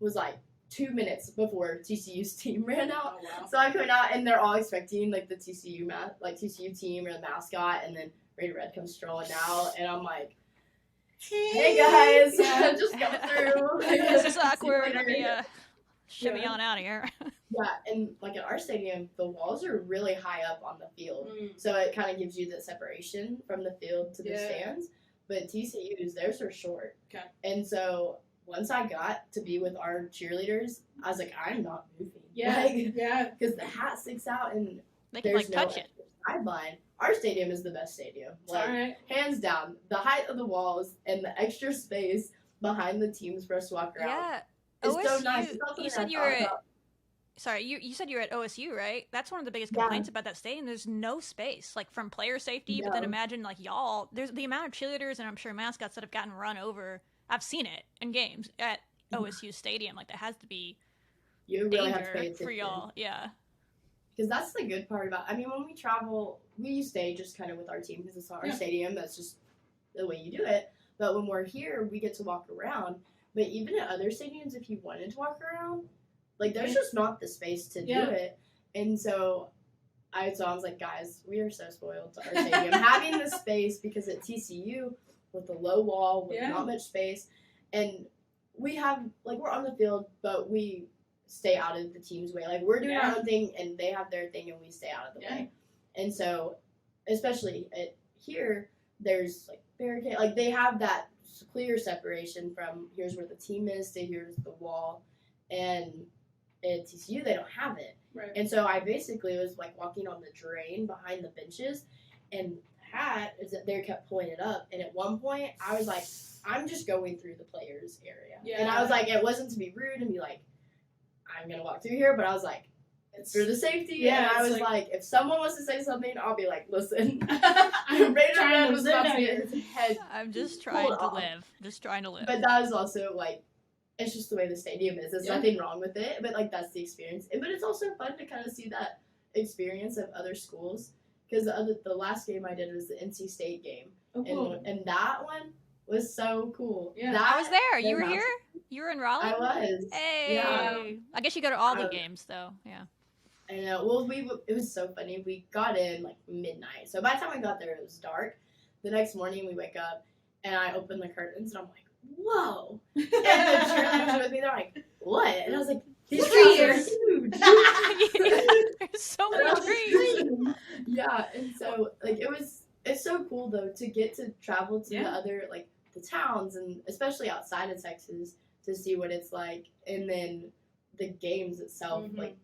C: was like 2 minutes before TCU's team ran out.
B: Oh, wow.
C: So I come out, and they're all expecting like the TCU team or the mascot, and then Rita Red comes strolling out, and I'm like, "Hey guys, just come through."
A: This is awkward.
C: See
A: Let
C: you
A: me
C: later.
A: shimmy on out of here.
C: Yeah, and like at our stadium, the walls are really high up on the field, so it kind of gives you the separation from the field to the stands. But TCU's, theirs are short.
B: Okay.
C: And so once I got to be with our cheerleaders, I was like, I'm not moving.
B: Yeah.
C: Like, because the hat sticks out and
A: They can
C: there's
A: like
C: no
A: touch it.
C: sideline. Our stadium is the best stadium. Like,
B: All right.
C: hands down. The height of the walls and the extra space behind the teams for us to walk around.
A: Yeah.
C: It's so
A: OSU,
C: nice. It's not
A: you
C: something
A: said
C: I
A: you were
C: thought
A: at,
C: about.
A: sorry, you said you were at OSU, right? That's one of the biggest
C: Yeah.
A: complaints about that stadium. There's no space, like from player safety. But then
C: No.
A: imagine like y'all. There's the amount of cheerleaders and I'm sure mascots that have gotten run over. I've seen it in games at OSU Stadium. Like that has to be
C: You really have to pay
A: danger
C: attention.
A: for y'all. Yeah.
C: Because that's the good part about. I mean, when we travel, we stay just kind of with our team because it's our stadium. That's just the way you do it. But when we're here, we get to walk around. But even at other stadiums, if you wanted to walk around, like there's just not the space to do it. And so I was like, guys, we are so spoiled to our stadium having the space because at TCU with the low wall with not much space, and we have like we're on the field, but we stay out of the team's way. Like we're doing our own thing, and they have their thing, and we stay out of the way. And so, especially here, there's like barricade. Like they have that clear separation from here's where the team is to here's the wall, and at TCU they don't have it.
B: Right.
C: And so I basically was like walking on the drain behind the benches, and the hat is that they kept pulling it up. And at one point, I was like, I'm just going through the players area.
B: Yeah.
C: And I was like, it wasn't to be rude and be like, I'm gonna walk through here, but I was like, it's for the safety.
B: Yeah,
C: and I
B: it's
C: was
B: like-
C: like, if someone wants to say something, I'll be like, listen.
B: I'm
C: Raider
B: trying
C: Red
B: to
C: was
B: live
C: about to
B: out
C: get
B: here.
C: his head.
A: I'm just trying to
C: off.
A: live. Just trying to live.
C: But that is also like, it's just the way the stadium is. There's nothing wrong with it, but like that's the experience. But it's also fun to kind of see that experience of other schools. Because the last game I did was the NC State game,
B: Oh, cool.
C: and that one was so cool.
B: Yeah.
C: That,
A: I was there. You were
C: that-
A: here? You were in Raleigh?
C: I was.
A: Hey.
C: Yeah.
A: I guess you go to all the
C: I-
A: games, though. Yeah.
C: I know. Well, it was so funny. We got in like midnight, so by the time I got there, it was dark. The next morning, we wake up, and I open the curtains, and I'm like, "Whoa!" And the cheerleaders with me, they're like, "What?" And I was like, "These trees are huge."
A: There's so
C: And I
A: many
C: was
A: trees.
C: screaming. Yeah, and so like it's so cool though to get to travel to the other like the towns and especially outside of Texas to see what it's like, and then the games itself, like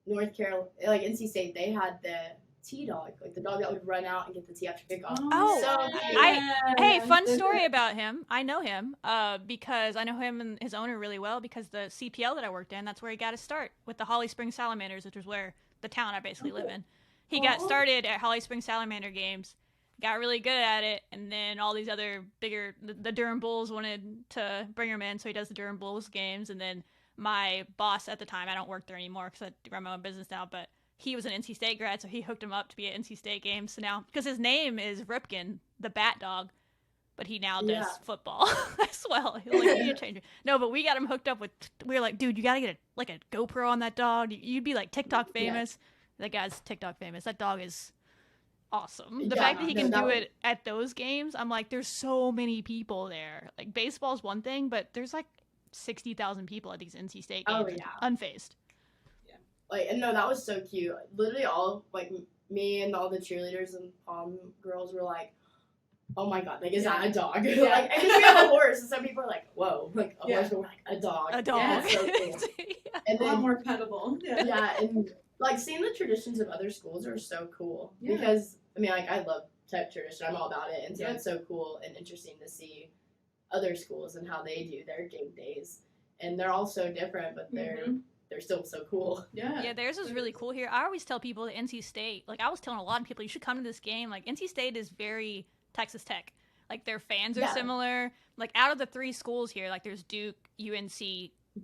C: North Carolina, like NC State, they had the T-dog, like the dog that would run out and get the tee after kickoff.
A: Oh,
C: so cute.
A: Hey, fun story about him. I know him because I know him and his owner really well because the CPL that I worked in, that's where he got his start with the Holly Springs Salamanders, which was where the town I basically live in. He got started at Holly Springs Salamander games, got really good at it, and then all these other bigger, the Durham Bulls wanted to bring him in, so he does the Durham Bulls games, and then my boss at the time, I don't work there anymore because I run my own business now, but he was an NC State grad, so he hooked him up to be at NC State games. So now, because his name is Ripken, the Bat Dog, but he now does football as well. He's like, he a changer. No, but we got him hooked up with. We were like, dude, you gotta get a GoPro on that dog. You'd be like TikTok famous. That guy's TikTok famous. That dog is awesome. The fact that he can do it at those games, I'm like, there's so many people there. Like baseball's one thing, but there's like 60,000 people at these NC State games, unfazed.
C: Like, and no, that was so cute. Literally, all like me and all the cheerleaders and prom girls were like, "Oh my god, like is that a dog?" Like, and we have a horse, and some people are like, "Whoa, like a horse," but we're like, "A dog."
A: A dog.
C: Yeah, it's so cool. And
B: A lot
C: then,
B: more petable.
C: and like seeing the traditions of other schools are so cool because I mean, like I love tech tradition. I'm all about it, and so it's so cool and interesting to see other schools and how they do their game days, and they're all so different, but they're still so cool.
A: Yeah, theirs is really cool here. I always tell people that NC State, like I was telling a lot of people, you should come to this game. Like NC State is very Texas Tech. Like their fans are similar. Like out of the three schools here, like there's Duke, UNC,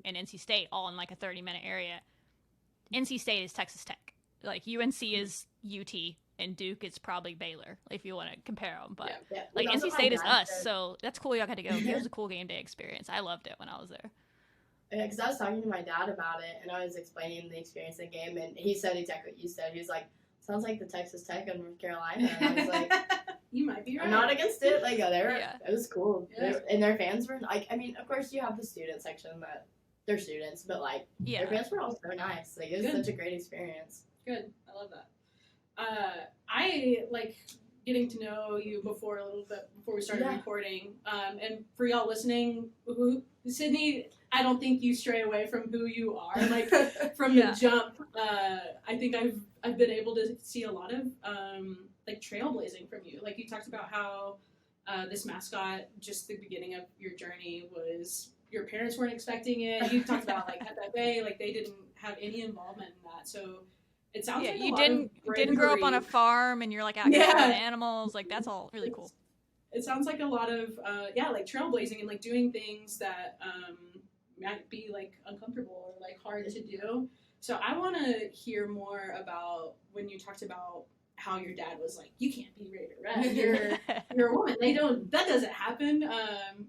A: and NC State all in like a 30-minute area. NC State is Texas Tech. Like UNC is UT, and Duke is probably Baylor, if you want to compare them. But like NC State is us, so that's cool. Y'all got to go. It was a cool game day experience. I loved it when I was there.
C: because I was talking to my dad about it, and I was explaining the experience of the game, and he said exactly what you said. He was like, sounds like the Texas Tech of North Carolina. And I was like,
B: you might be right.
C: I'm not against it. Like,
A: Yeah.
C: it was cool.
B: Yeah.
C: And their fans were, like, I mean, of course you have the student section that they're students, but, like,
A: Yeah.
C: their fans were all so nice. Like, it was
B: Good.
C: such a great experience.
B: Good. I love that. I like getting to know you before a little bit before we started
C: Yeah.
B: recording. And for y'all listening, Sydney, I don't think you stray away from who you are. Like from
A: Yeah.
B: the jump, I think I've been able to see a lot of like trailblazing from you. Like you talked about how this mascot, just the beginning of your journey was your parents weren't expecting it. You talked about like FFA, like they didn't have any involvement in that. So it sounds like
A: you
B: a lot
A: didn't grow up on a
B: bravery.
A: farm and you're like out here
B: Yeah.
A: with animals. Like that's all really cool.
B: It sounds like a lot of like trailblazing and like doing things that might be like uncomfortable or like hard to do. So I want to hear more about when you talked about how your dad was like, you can't be Rita Red. You're a woman. That doesn't happen.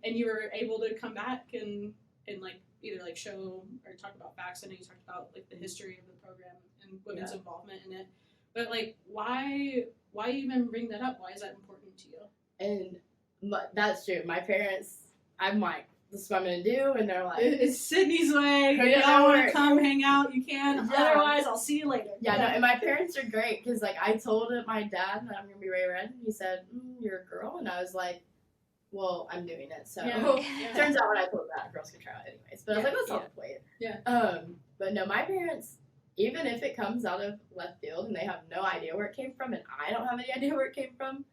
B: And you were able to come back and like either like show or talk about facts. I know you talked about like the history of the program and women's involvement in it. But like, why even bring that up? Why is that important to you?
C: And that's true. My parents, I'm like, this is what I'm going to do. And they're like,
B: It's Sydney's way.
C: Yeah,
B: If y'all want
C: work.
B: to come hang out, you can.
C: Yeah.
B: Otherwise, I'll see you later.
C: yeah, no, and my parents are great because, like, I told my dad that I'm going to be Ray Red. And he said, you're a girl. And I was like, well, I'm doing it. So
B: Yeah.
C: turns out when I told that, girls could try out anyways. But I was like, let's all play it.
B: Yeah.
C: But no, my parents, even if it comes out of left field and they have no idea where it came from and I don't have any idea where it came from,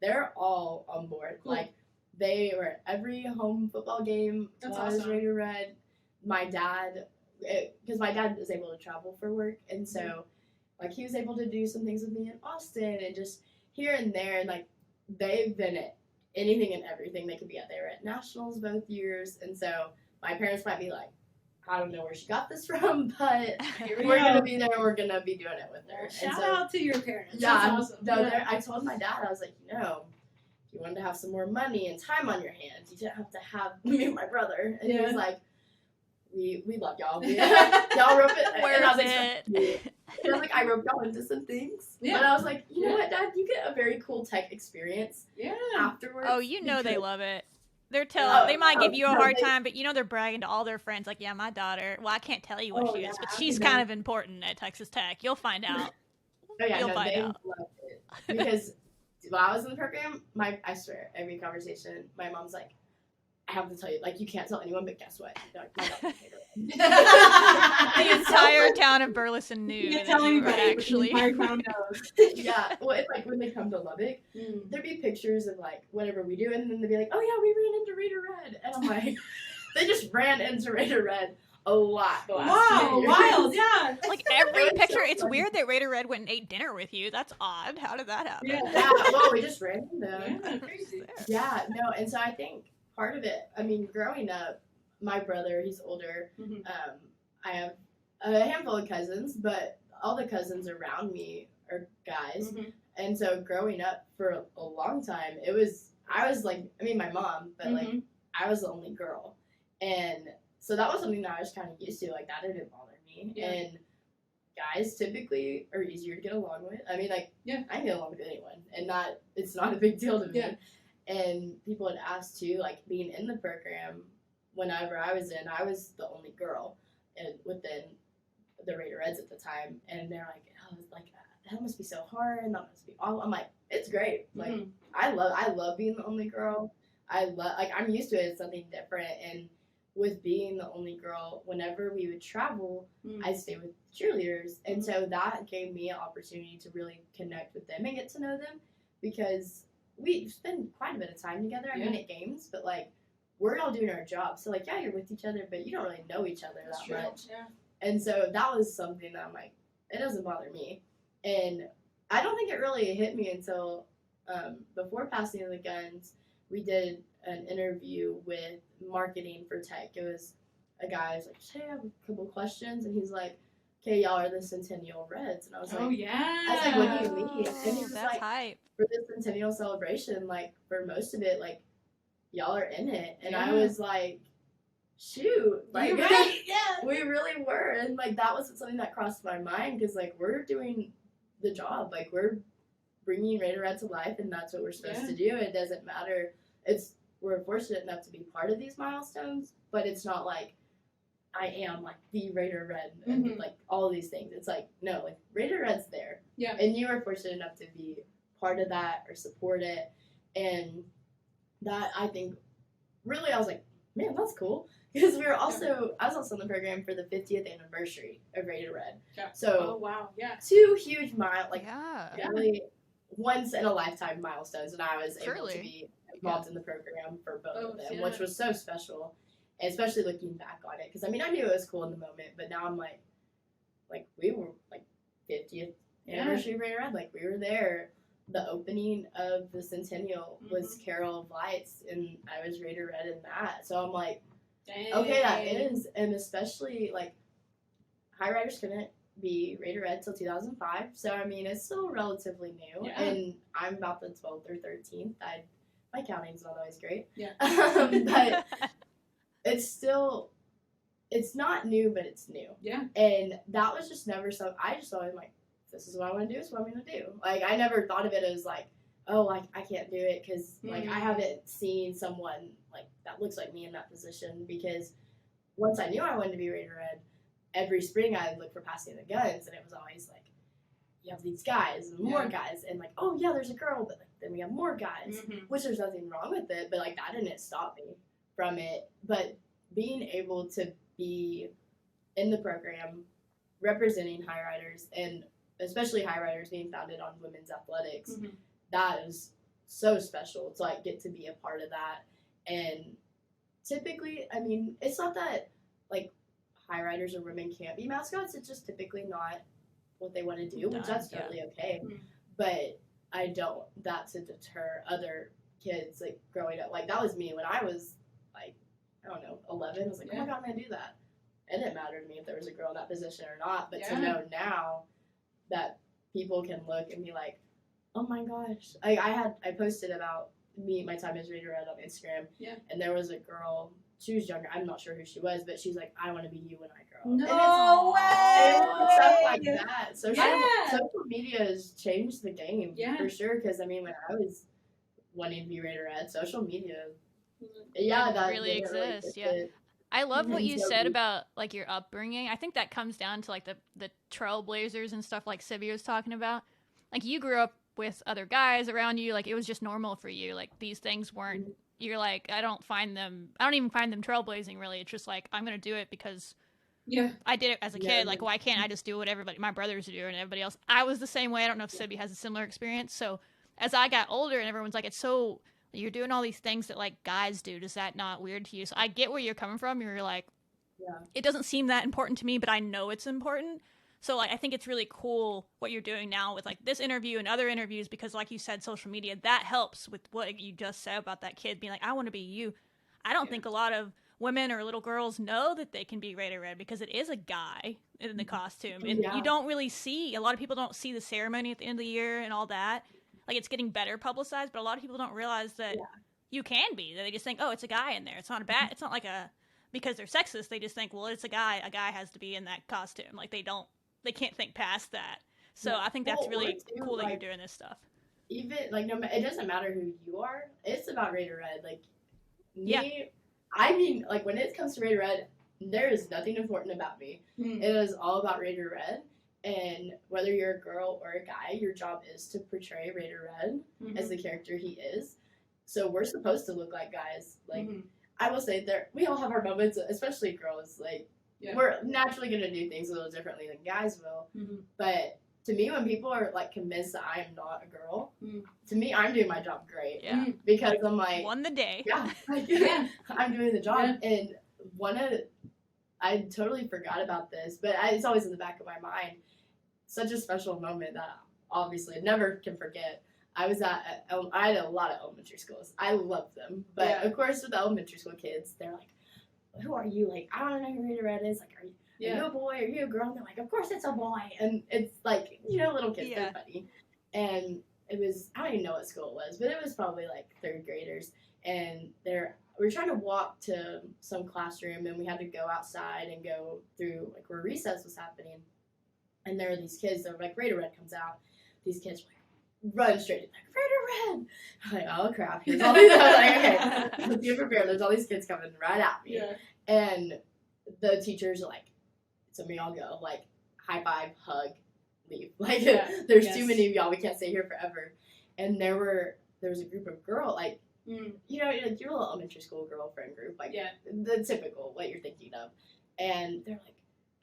C: they're all on board.
B: Cool.
C: Like, they were at every home football game.
B: That's
C: while I was
B: awesome.
C: Rita Red. My dad, because my dad was able to travel for work, and so, like, he was able to do some things with me in Austin and just here and there, and, like, they've been at anything and everything they could be at. They were at nationals both years, and so my parents might be like, I don't know where she got this from, but
B: Here we
C: we're
B: go.
C: gonna be there. We're gonna be doing it with her.
B: Well,
C: And
B: shout
C: so,
B: out to your parents.
C: yeah,
B: That's awesome.
C: no,
B: Yeah.
C: I told my dad, I was like, if you wanted to have some more money and time on your hands, you didn't have to have me and my brother. And he was like, we love y'all. Y'all rope it.
A: Where
C: and I was
A: is
C: like,
A: it?
C: and I was like, I roped y'all into some things.
B: Yeah.
C: But I was like, you know what, Dad? You get a very cool tech experience
B: Yeah.
C: afterwards.
A: Oh, you know they
C: because-
A: love it. They're telling. They might give you a
C: no,
A: hard
C: they-
A: time, but you know they're bragging to all their friends. Like, yeah, my daughter. Well, I can't tell you what
C: Oh,
A: she
C: yeah,
A: is, but
C: I
A: she's
C: know.
A: kind of important at Texas Tech. You'll find out.
C: Oh, yeah,
A: You'll
C: no,
A: find
C: they
A: out.
C: loved it. Because while I was in the program, I swear, every conversation, my mom's like, I have to tell you, like, you can't tell anyone, but guess what? Like, my daughter made her.
A: The entire town of Burleson knew
B: You can't
A: that
B: tell
A: you were
B: anybody.
A: actually.
B: My crown knows.
C: Yeah, well, it's like when they come to Lubbock,
B: Mm.
C: there'd be pictures of like whatever we do, and then they'd be like, "Oh yeah, we ran into Rita Red," and I'm like, they just ran into Rita Red a lot the last
B: Wow,
C: few years.
B: wild, yeah.
A: Like every
C: It was
A: picture,
C: so
A: it's
C: funny.
A: weird that Rita Red went and ate dinner with you. That's odd. How did that happen?
B: Yeah.
C: Yeah, well, we just ran into them.
B: Yeah, crazy.
C: Yeah, no, and so I think part of it, I mean, growing up, my brother, he's older.
B: Mhm.
C: I have a handful of cousins, but all the cousins around me are guys.
B: Mhm.
C: And so growing up for a long time, I was like, I mean, my mom, but like,
B: Mhm.
C: I was the only girl. And so that was something that I was kind of used to. Like, that didn't bother me.
B: Yeah.
C: And guys typically are easier to get along with. I mean, like,
B: Yeah.
C: I can get along with anyone, and it's not a big deal to me.
B: Yeah.
C: And people had asked too, like, being in the program, whenever I was in, I was the only girl within the Raider Reds at the time, and they're like, oh, like, that must be so hard, and that must be awful. I'm like, it's great. Like,
B: Mhm.
C: I love being the only girl. I'm used to it. It's something different, and with being the only girl, whenever we would travel,
B: Mhm.
C: I'd stay with cheerleaders, and so that gave me an opportunity to really connect with them and get to know them, because we spend quite a bit of time together. I mean,
B: Yeah.
C: at games, but like, we're all doing our job. So like, yeah, you're with each other, but you don't really know each other
B: That's
C: that
B: true.
C: much.
B: Yeah.
C: And so that was something that I'm like, it doesn't bother me. And I don't think it really hit me until before passing of the guns, we did an interview with marketing for Tech. It was a guy who's like, hey, I have a couple questions. And he's like, okay, y'all are the Centennial Reds. And I was like,
B: Oh, yeah.
C: I was like, what do you mean? And he was
A: That's
C: like,
A: hype.
C: for the Centennial celebration, like, for most of it, like, y'all are in it. And I
B: Yeah.
C: was like, shoot, like,
B: You're right, yeah.
C: we really were. And, like, that wasn't something that crossed my mind because, like, we're doing the job. Like, we're bringing Rita Red to life, and that's what we're supposed to do. It doesn't matter. We're fortunate enough to be part of these milestones, but it's not like I am, like, the Rita Red and, like, all these things. It's like, no, like, Rita Red's there.
B: Yeah.
C: And you were fortunate enough to be part of that or support it. And that, I think, really, I was like, man, that's cool. Because I was also in the program for the 50th anniversary of Rita Red.
B: Yeah.
C: So,
B: oh, wow, yeah.
C: 2 huge
A: Yeah.
C: really once in a lifetime milestones, and I was able to be involved in the program for both of them, which was so special, and especially looking back on it. Because, I mean, I knew it was cool in the moment, but now I'm like, we were, like, 50th anniversary of Rita Red. Like, we were there. The opening of the Centennial was Carol of Lights, and I was Rita Red in that. So I'm like,
B: dang.
C: Okay, that is. And especially, like, high riders couldn't be Rita Red till 2005. So, I mean, it's still relatively new.
B: Yeah.
C: And I'm about the 12th or 13th. My counting's not always great.
B: Yeah.
C: But it's not new, but it's new.
B: Yeah.
C: And that was just never something, I just thought, like, this is what I want to do, this is what I'm going to do. Like, I never thought of it as, like, oh, like, I can't do it because, like, I haven't seen someone, like, that looks like me in that position. Because once I knew I wanted to be Rita Red, every spring I'd look for Passing the Guns, and it was always, like, you have these guys and more guys, and, like, oh, yeah, there's a girl, but, like, then we have more guys, which there's nothing wrong with it, but, like, that didn't stop me from it. But being able to be in the program representing high riders, and especially high riders being founded on women's athletics, that is so special to, like, get to be a part of that. And typically, I mean, it's not that, like, high riders or women can't be mascots, it's just typically not what they want to do, which that's totally okay. But I don't that to deter other kids, like, growing up. Like, that was me when I was, like, I don't know, 11. I was like, oh my god, I'm gonna do that. It didn't matter to me if there was a girl in that position or not, but to know now that people can look and be like, oh my gosh. I posted about my time as Rita Red on Instagram, and there was a girl, she was younger, I'm not sure who she was, but she's like, I want to be you when I grow up.
B: No way!
C: And stuff like that. Social media has changed the game, for sure, because, I mean, when I was wanting to be Rita Red, social media, that
A: really exists, I love what you said about, like, your upbringing. I think that comes down to, like, the Trailblazers and stuff like Sibby was talking about. Like, you grew up with other guys around you. Like, it was just normal for you. Like, these things weren't, you're like, I don't even find them trailblazing, really. It's just like, I'm going to do it because I did it as a kid. Like, why can't I just do what my brothers do and everybody else? I was the same way. I don't know if Sibby has a similar experience. So as I got older and everyone's like, it's so, you're doing all these things that, like, guys do. Is that not weird to you? So I get where you're coming from. You're like, it doesn't seem that important to me, but I know it's important. So, like, I think it's really cool what you're doing now with, like, this interview and other interviews, because, like you said, social media, that helps with what you just said about that kid being like, I want to be you. I don't think a lot of women or little girls know that they can be Rita Red because it is a guy in the costume. And you don't really see, a lot of people don't see the ceremony at the end of the year and all that. Like, it's getting better publicized, but a lot of people don't realize that you can be. They just think, oh, it's a guy in there. It's not it's not like because they're sexist, they just think, well, it's a guy has to be in that costume. Like, they can't think past that. So I think that's really cool that you're doing this stuff.
C: Even, like, it doesn't matter who you are. It's about Rita Red. Like, me, I mean, like, when it comes to Rita Red, there is nothing important about me. It is all about Rita Red. And whether you're a girl or a guy, your job is to portray Rita Red as the character he is. So we're supposed to look like guys. Like, I will say, we all have our moments, especially girls. Like, we're naturally going to do things a little differently than guys will. But to me, when people are, like, convinced that I am not a girl, to me, I'm doing my job great. Because I'm like,
A: won the day.
C: I'm doing the job. And I totally forgot about this, but it's always in the back of my mind. Such a special moment that obviously I never can forget. I had a lot of elementary schools. I loved them. But of course, with the elementary school kids, they're like, who are you? Like, I don't know who Rita Red is. Like, are you a boy? Are you a girl? And they're like, of course it's a boy. And it's like, little kids, they're funny. And it was, I don't even know what school it was, but it was probably like third graders. and we were trying to walk to some classroom, and we had to go outside and go through like where recess was happening. And there were these kids that were like, Rita Red comes out. These kids were like, run straight, like, Rita Red. I'm like, oh crap, here's all these. I was like, okay, be prepared. There's all these kids coming right at me.
B: Yeah.
C: And the teachers are like, so we all go, like, high five, hug, leave. Like, there's too many of y'all. We can't stay here forever. And there was a group of girls, like, you know, like your little elementary school girlfriend group, like the typical, what you're thinking of. And they're like,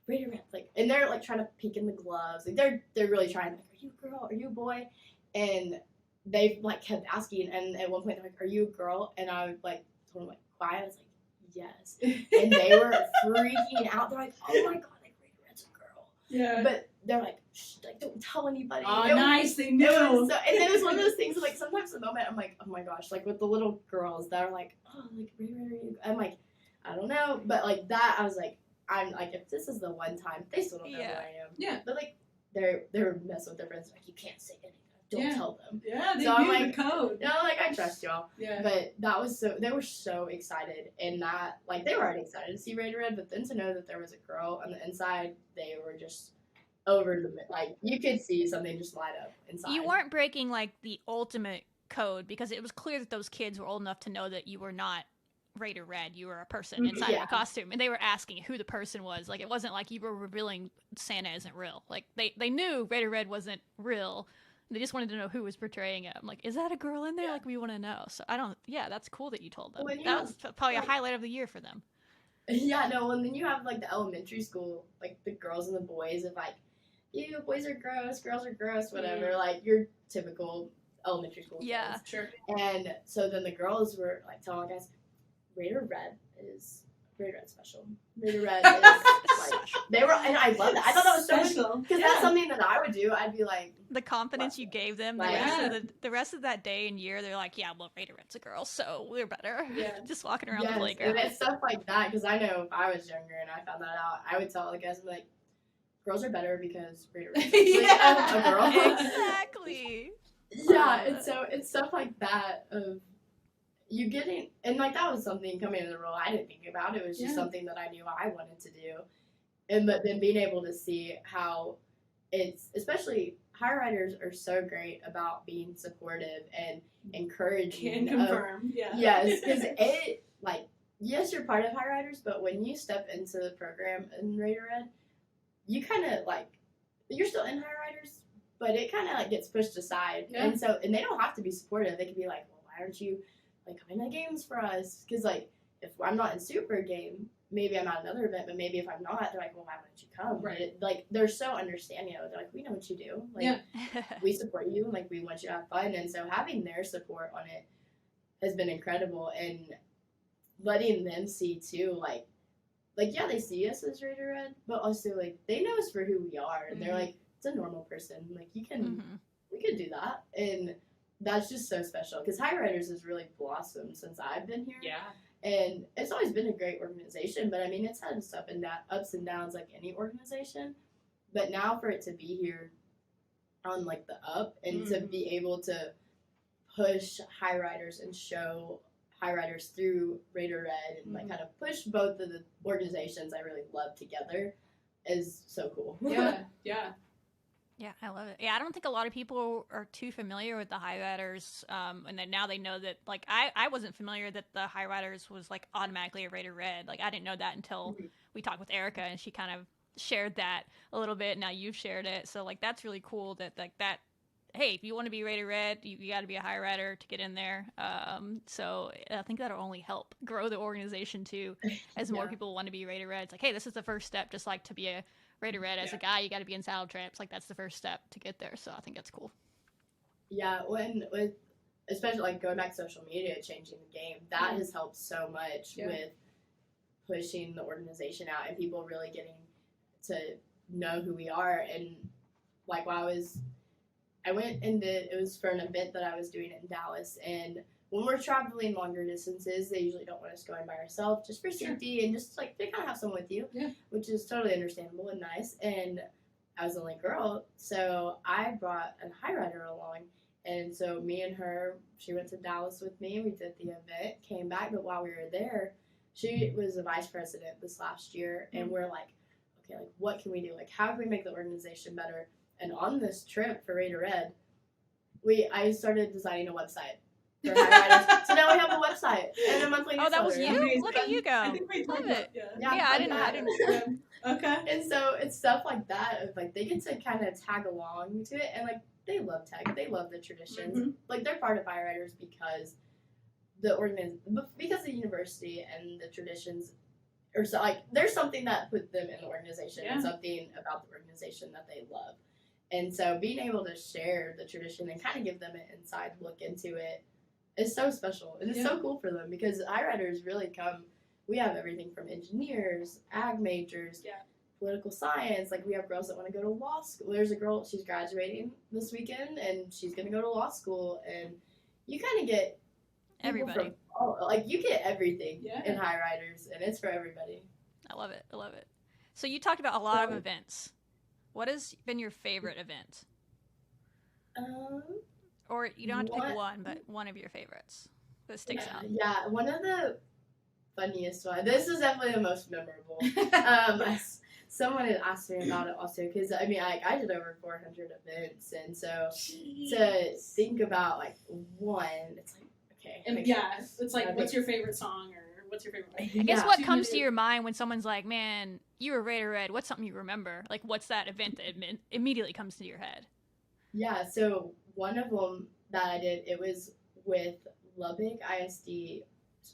C: Rita Red, like, and they're like trying to peek in the gloves. Like, they're really trying, like, are you a girl? Are you a boy? And they like kept asking. And at one point, they're like, are you a girl? And I like told them, like, quiet. I was like, yes. And they were freaking out. They're like, oh my God, like, Rita Red's a girl.
B: Yeah.
C: But they're like, shh, like, don't tell anybody.
B: Oh, nice, they knew.
C: And it was one of those things, like, sometimes the moment I'm like, oh my gosh, like, with the little girls that are like, oh, like, Rita Red, are you? I'm like, I don't know. But, like, that, I was like, I'm like, if this is the one time, they still don't know who I am.
B: Yeah.
C: But, like, they're messing with their friends, like, you can't say anything. Don't tell them.
B: Yeah, they
C: so
B: knew
C: I'm like,
B: the code.
C: No, like, I trust y'all.
B: Yeah.
C: But that was they were so excited. And that, like, they were already excited to see Rita Red, but then to know that there was a girl on the inside, they were just over the, like, you could see something just light up inside.
A: You weren't breaking, like, the ultimate code, because it was clear that those kids were old enough to know that you were not Rita Red. You were a person inside of a costume, and they were asking who the person was. Like, it wasn't like you were revealing Santa isn't real. Like, they knew Rita Red wasn't real. They just wanted to know who was portraying it. I'm like, is that a girl in there? Like, we want to know. So that's cool that you told them. That was probably a highlight of the year for them.
C: Yeah, no, and then you have, like, the elementary school, like, the girls and the boys of, like, you boys are gross, girls are gross, whatever, like, your typical elementary school kids.
A: Yeah,
B: sure.
C: And so then the girls were, like, telling guys, Rita Red special. Rita Red is, like, they were, and I love that. I thought that was so
B: special.
C: Because that's something that I would do. I'd be like,
A: the confidence you gave them, the rest of that day and year, they're like, yeah, well, Rita Red's a girl, so we're better.
B: Yeah.
A: Just walking around the playground.
C: And it's stuff like that, because I know if I was younger and I found that out, I would tell all the guys, I'd be like, girls are better because Rita Red's a girl.
A: Exactly.
C: Yeah, and so it's stuff like that of you getting, and like that was something coming into the role I didn't think about. It was just something that I knew I wanted to do, but then being able to see how it's, especially high riders are so great about being supportive and encouraging.
B: Can confirm.
C: Yes, because it, like, yes, you're part of high riders, but when you step into the program in Rita Red, you kind of like, you're still in high riders, but it kind of like gets pushed aside.
B: Yeah.
C: And they don't have to be supportive. They can be like, well, why aren't you like coming to games for us? Because like, if I'm not in super game, maybe I'm at another event, but maybe if I'm not, they're like, well, why wouldn't you come?
B: Right.
C: Like, they're so understanding of it. They're like, we know what you do. Like, we support you. Like, we want you to have fun. And so having their support on it has been incredible. And letting them see too, like, yeah, they see us as Rita Red, but also, like, they know us for who we are. And they're like, it's a normal person. Like, you can, we could do that. And that's just so special. Because High Riders has really blossomed since I've been here.
B: Yeah.
C: And it's always been a great organization. But, I mean, it's had its ups and downs like any organization. But now for it to be here on, like, the up and to be able to push High Riders and show High Riders through Rita Red and like kind of push both of the organizations I really love together is so cool.
B: Yeah.
A: Yeah, I love it. Yeah, I don't think a lot of people are too familiar with the High Riders, and then now they know that, like, I wasn't familiar that the High Riders was, like, automatically a Rita Red. Like, I didn't know that until we talked with Erica, and she kind of shared that a little bit. Now you've shared it. So, like, that's really cool that, like, that, hey, if you want to be Rita Red, you got to be a High Rider to get in there. So I think that'll only help grow the organization, too, as more people want to be Rita Red. It's like, hey, this is the first step, just like to be a Rita Red as a guy, you got to be in saddle tramps. Like, that's the first step to get there. So I think that's cool.
C: Yeah, with especially like going back to social media, changing the game, that has helped so much with pushing the organization out and people really getting to know who we are. And like while I went and it was for an event that I was doing in Dallas, and when we're traveling longer distances, they usually don't want us going by ourselves, just for safety and just like they kind of have someone with you, which is totally understandable and nice. And I was the only girl, so I brought a high rider along, And so me and her, she went to Dallas with me. We did the event, came back. But while we were there, she was the vice president this last year. And we're like, okay, like, what can we do? Like, how can we make the organization better? And on this trip for Rita Red, I started designing a website for high riders. So now we have a website and a monthly newsletter.
A: Oh, that was you?
B: Amazing.
A: Look at you go.
B: I think we
A: Love
B: did
A: it.
B: that.
A: Yeah, I didn't.
B: Okay.
C: And so it's stuff like that. Of, like, they get to kind of tag along to it, and like they love tag. They love the traditions.
B: Mm-hmm.
C: Like they're part of High Riders because because the university and the traditions, or so like there's something that put them in the organization and something about the organization that they love. And so being able to share the tradition and kind of give them an inside look into it is so special. And it's so cool for them because High Riders really come. We have everything from engineers, ag majors, political science. Like, we have girls that want to go to law school. There's a girl, she's graduating this weekend, and she's going to go to law school. And you kind of get
A: everybody.
C: You get everything in High Riders, and it's for everybody.
A: I love it. I love it. So you talked about a lot of events. What has been your favorite event? Or you don't have to pick one, but one of your favorites that sticks out.
C: Yeah, one of the funniest one. This is definitely the most memorable. Someone had asked me about it also because I mean I did over 400 events, and so to think about like one, it's like okay.
B: And it's like what's your favorite song or what's your favorite?
A: I guess what comes to your mind when someone's like, "Man, you were Rita Red. What's something you remember? Like, what's that event that immediately comes to your head?"
C: Yeah, so one of them that I did, it was with Lubbock ISD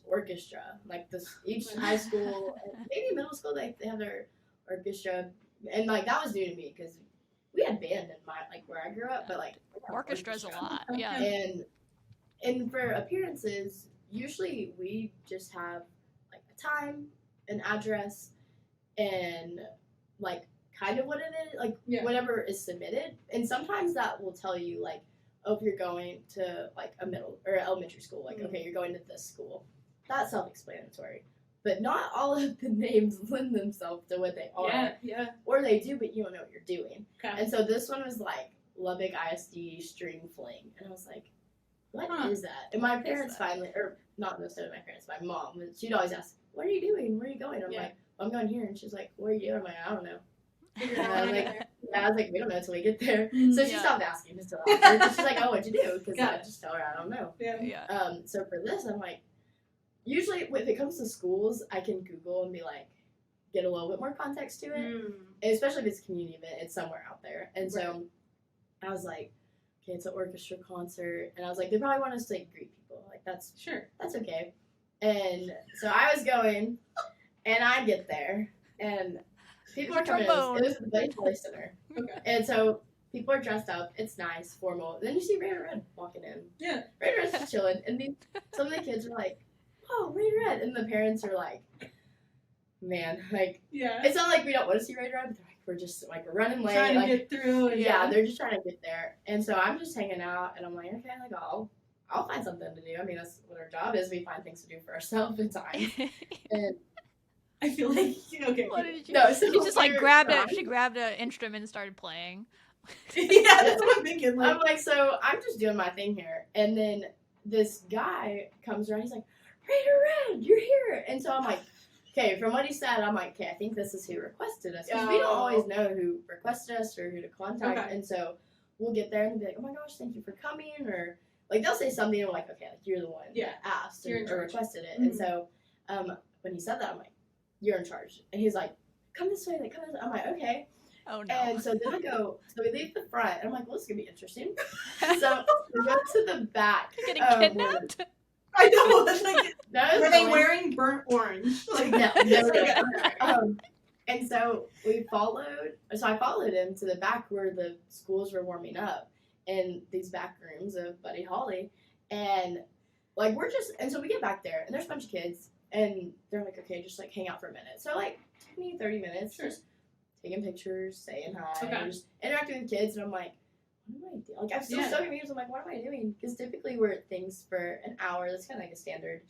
C: orchestra. Like each high school, maybe middle school, they have their orchestra, and like that was new to me because we had band in my where I grew up, but like
A: orchestra's a lot, yeah.
C: And for appearances, usually we just have like a time, an address, and like kind of what it is, like whatever is submitted, and sometimes that will tell you like, oh, if you're going to like a middle or elementary school, like okay, you're going to this school. That's self-explanatory. But not all of the names lend themselves to what they are.
B: Yeah.
C: Or they do, but you don't know what you're doing.
B: Okay.
C: And so this one was like Lubbock ISD string fling. And I was like, what is that? And my parents finally, or not necessarily my parents, my mom, she'd always ask, what are you doing? Where are you going? I'm like, well, I'm going here. And she's like, what are you doing? I'm like, I don't know. I was like, we don't know until we get there. So she stopped asking just to she's like, oh, what'd you do? Because I just tell her I don't know.
B: Yeah.
C: So for this, I'm like, usually if it comes to schools, I can Google and be like, get a little bit more context to it. And especially if it's a community event, it's somewhere out there. And so I was like, okay, it's an orchestra concert. And I was like, they probably want us to like greet people. Like, that's okay. And so I was going, and I get there, and people are coming in. It was the Buddy Holly Center.
B: Okay.
C: And so people are dressed up. It's nice, formal. And then you see Rita Red walking in.
B: Yeah.
C: Rita Red's just chilling. And some of the kids are like, oh, Rita Red. And the parents are like, man, like, it's not like we don't want to see Rita Red, but they're like, we're just, like, we're running late.
B: Trying to get through.
C: Yeah, they're just trying to get there. And so I'm just hanging out, and I'm like, okay, like, I'll find something to do. I mean, that's what our job is. We find things to do for ourselves in time. And
B: I feel like, okay.
A: What did you?
C: No, so
A: she just like grabbed it. She grabbed an instrument and started playing.
B: Yeah, that's what I'm thinking. Like,
C: I'm like, so I'm just doing my thing here, and then this guy comes around. He's like, Rita Red, you're here. And so I'm like, okay, from what he said, I'm like, okay, I think this is who requested us. Because we don't always know who requested us or who to contact. Okay. And so we'll get there and be like, oh my gosh, thank you for coming. Or like they'll say something and we're like, okay, like you're the one that asked or requested it. Mm-hmm. And so when he said that, I'm like, you're in charge. And he's like, come this way, like come this way. I'm like, okay.
A: Oh no.
C: And so then so we leave the front and I'm like, well, this is gonna be interesting. So we go to the back.
A: You're getting kidnapped?
B: I know. Like, were they wearing burnt orange?
C: Like, no. And so I followed him to the back where the schools were warming up in these back rooms of Buddy Holly. And like, so we get back there and there's a bunch of kids and they're like, okay, just like hang out for a minute. So like 20, 30 minutes, just taking pictures, saying hi, just interacting with kids. And I'm like, what am I doing? Like, I'm still so confused. I'm like, what am I doing? Because typically we're at things for an hour. That's kind of like a standard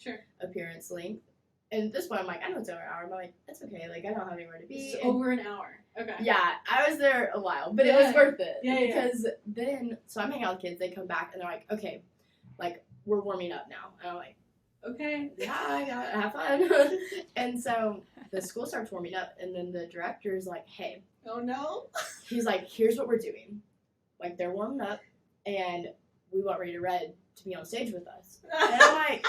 C: appearance length. And at this point, I'm like, I know it's over an hour. I'm like, it's okay. Like, I don't have anywhere to be.
B: It's
C: And
B: over an hour. Okay.
C: yeah, I was there a while, but it
B: Yeah.
C: was worth it.
B: Yeah, yeah.
C: Because then, so I'm hanging out with kids. They come back and they're like, okay, like, we're warming up now. And I'm like,
B: Okay.
C: yeah, I got it. Have fun. And so the school starts warming up, and then the director's like, hey,
B: Oh no.
C: he's like, here's what we're doing. Like, they're warming up, and we want Rita Red to be on stage with us. And I'm like,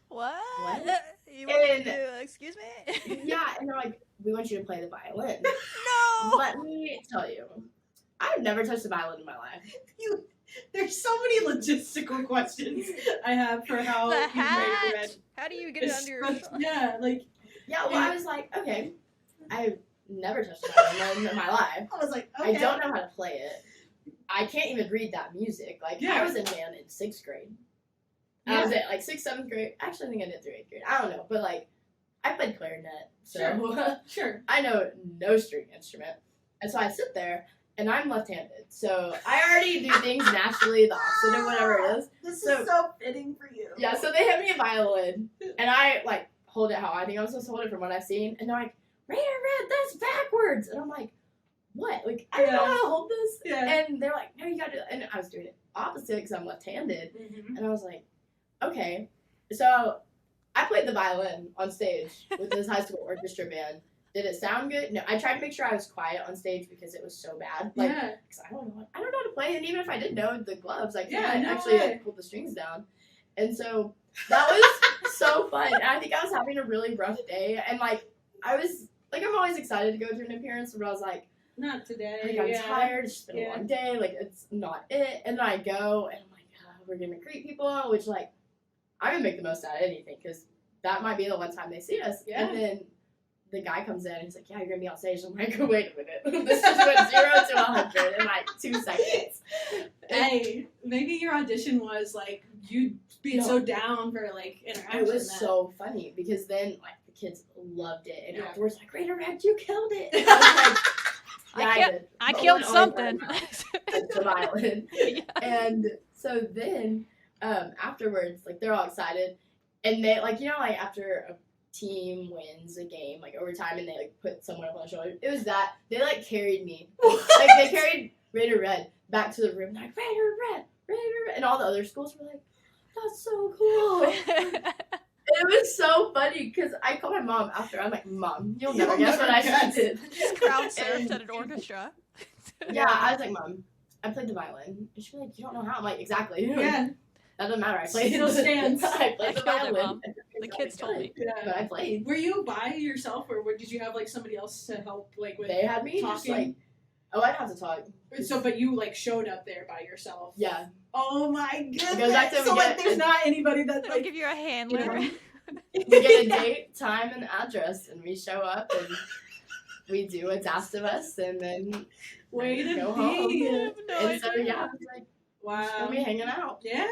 A: What?
C: What?
A: You want me
C: And-
A: to do, excuse me?
C: yeah. And they're like, we want you to play the violin.
A: No!
C: Let me tell you, I've never touched a violin in my life.
B: There's so many logistical questions I have for how
A: The
B: you
A: hat?
B: made Red.
A: How do you get it under your
B: Yeah, like
C: Yeah, well, I was like, okay, I've never touched a violin in my life.
B: I was like, okay.
C: I don't know how to play it. I can't even read that music. Like,
B: Yeah.
C: I was in band in 6th grade. I
B: Yeah.
C: was at, like, 6th, 7th grade. Actually, I think I did through 8th grade. I don't know. But, like, I played clarinet. So
B: Sure.
C: I know no string instrument. And so I sit there, and I'm left-handed. So I already do things naturally, the opposite of whatever it is.
B: This
C: So-
B: is so fitting for you.
C: Yeah, so they hand me a violin, and I, like, hold it how I think I'm supposed to hold it from what I've seen. And they're like, Rita Red, that's backwards. And I'm like, what? Like, I don't know how to hold this.
B: Yeah.
C: And they're like, no, you gotta do it. And I was doing it opposite because I'm left-handed.
B: Mhm.
C: And I was like, okay. So I played the violin on stage with this high school orchestra band. Did it sound good? No. I tried to make sure I was quiet on stage because it was so bad. Like,
B: Yeah.
C: because I don't know how to play. And even if I did know the gloves, I
B: Yeah,
C: couldn't
B: no
C: actually
B: way.
C: like, pull the strings down. And so that was so fun. And I think I was having a really rough day. And like, I was like, I'm always excited to go to an appearance, but I was like,
B: Not today.
C: like, I'm
B: yeah.
C: tired. It's just been
B: Yeah.
C: a long day. Like, it's not it. And then I go, and I'm like, oh, we're gonna greet people, which like, I'm gonna make the most out of anything because that might be the one time they see us.
B: Yeah.
C: And then the guy comes in and he's like, yeah, you're gonna be on stage. I'm like, wait a minute. This just went 0 to 100 in like 2 seconds.
B: Hey, maybe your audition was like you being
C: No.
B: so down for like interaction.
C: It was
B: that-
C: so funny because then like the kids loved it, and
B: Yeah.
C: afterwards like, Rita Red, you killed it. And I was like, yeah, did.
A: I
C: But
A: killed
C: one always
A: something.
C: learned the violin.
A: Yeah.
C: And so then afterwards, like they're all excited, and they like, you know, like after a team wins a game like overtime and they like put someone up on the shoulder, it was that they like carried me, like they carried Rita Red back to the room, like Rita Red, and all the other schools were like, that's so cool. It was so funny because I called my mom after. I'm like, Mom, you'll never guess what I
B: guess.
C: did.
A: Just crowd surfed at an orchestra.
C: Yeah, I was like, Mom, I played the violin. And she'd be like, you don't know how. I'm like, exactly.
B: Yeah.
C: That doesn't matter. I played
B: Still stands.
C: I played
A: I
C: the
A: killed it,
C: violin.
A: Mom. The kids told me.
C: But I
B: Yeah.
C: played.
B: Were you by yourself or did you have like somebody else to help like with
C: They had me just
B: talking?
C: like, oh, I'd have to talk.
B: So, but you like showed up there by yourself.
C: Yeah.
B: Oh my goodness!
C: goes back to
B: so
C: we
B: like,
C: get-
B: there's not anybody that
A: They'll
B: like.
A: give you a handler.
C: Yeah. We get a date, time, and address, and we show up, and we do what's asked of us, and then
B: Way to
C: go
B: be!
C: home.
A: I have no
C: And so,
A: idea.
C: yeah, it's like, we're just
B: Wow.
C: gonna be hanging out.
B: Yeah.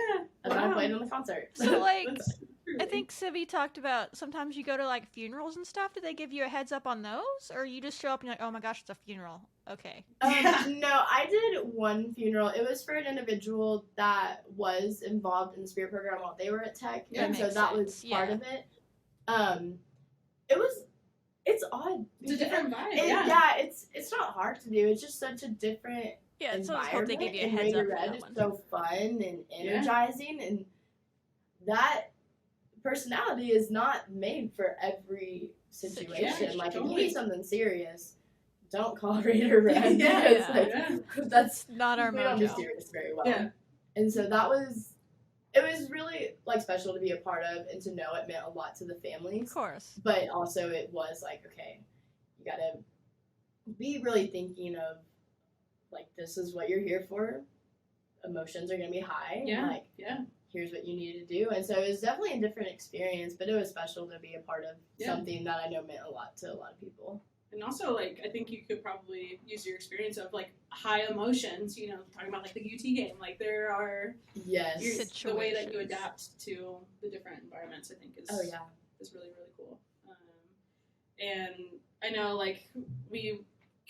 C: And then I
B: Wow.
C: played on the concert.
A: So, like,
B: That's
A: I think Sibby talked about sometimes you go to like funerals and stuff. Do they give you a heads up on those, or you just show up and you're like, oh my gosh, it's a funeral? Okay.
B: Yeah.
C: No, I did one funeral. It was for an individual that was involved in the spirit program while they were at Tech,
B: Yeah,
C: and so
A: makes
C: that was
A: sense.
C: part
A: Yeah.
C: of it. It's odd.
B: It's a different vibe.
C: Yeah, it's not hard to do. It's just such a different
A: Yeah, so I just hope they
C: environment.
A: give you a
C: And
A: heads
C: Rita
A: up. For
C: Red
A: that
C: is
A: one.
C: so fun and
B: Yeah.
C: energizing, and that personality is not made for every situation.
A: Situation,
C: Like if you
B: totally.
C: need something serious, don't call Rita Red.
B: Yeah,
C: because, like,
B: yeah.
C: that's
A: Not our
C: we don't do
A: mojo.
C: serious very well.
B: Yeah.
C: And so that was, it was really like special to be a part of and to know it meant a lot to the
A: Of
C: families.
A: course.
C: But also it was like, okay, you gotta be really thinking of like, this is what you're here for. Emotions are gonna be high.
B: Yeah.
C: Like,
B: Yeah.
C: here's what you need to do. And so it was definitely a different experience, but it was special to be a part of
B: Yeah.
C: something that I know meant a lot to a lot of people.
B: And also, like, I think you could probably use your experience of, like, high emotions, you know, talking about, like, the UT game. Like, there are,
C: Yes.
B: the way that you
A: Situations.
B: adapt to the different environments, I think, is,
C: Oh yeah.
B: is really, really cool. And I know, like, we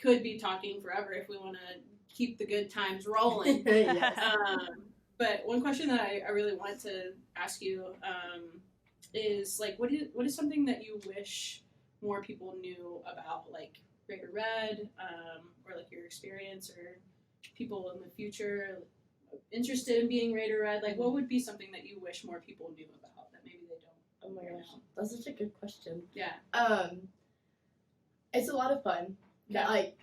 B: could be talking forever if we want to keep the good times rolling.
C: Yes.
B: But one question that I really wanted to ask you, is like what is something that you wish more people knew about like Raider Red, or like your experience, or people in the future interested in being Raider Red? Like, what would be something that you wish more people knew about that maybe they don't?
C: Oh my gosh, that's such a good question.
B: Yeah.
C: It's a lot of fun.
B: Yeah.
C: That like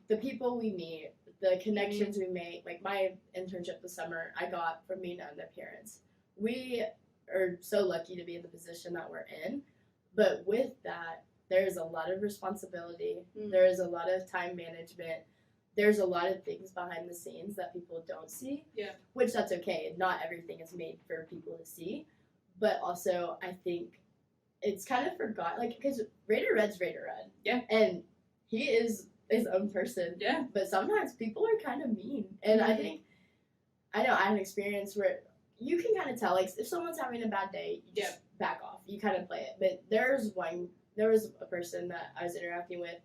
C: the people we meet, the connections we make. Like my internship this summer, I got from meeting the parents. We are so lucky to be in the position that we're in, but with that, there's a lot of responsibility. There is a lot of time management. There's a lot of things behind the scenes that people don't see.
B: Yeah. Which
C: that's okay. Not everything is made for people to see. But also, I think it's kind of forgotten. Like, because Raider Red's Raider Red.
B: Yeah.
C: And he is his own person.
B: Yeah.
C: But sometimes people are kind of mean. And I think, I know I had an experience where you can kind of tell, like, if someone's having a bad day, you just back off. You kind of play it. But there was a person that I was interacting with,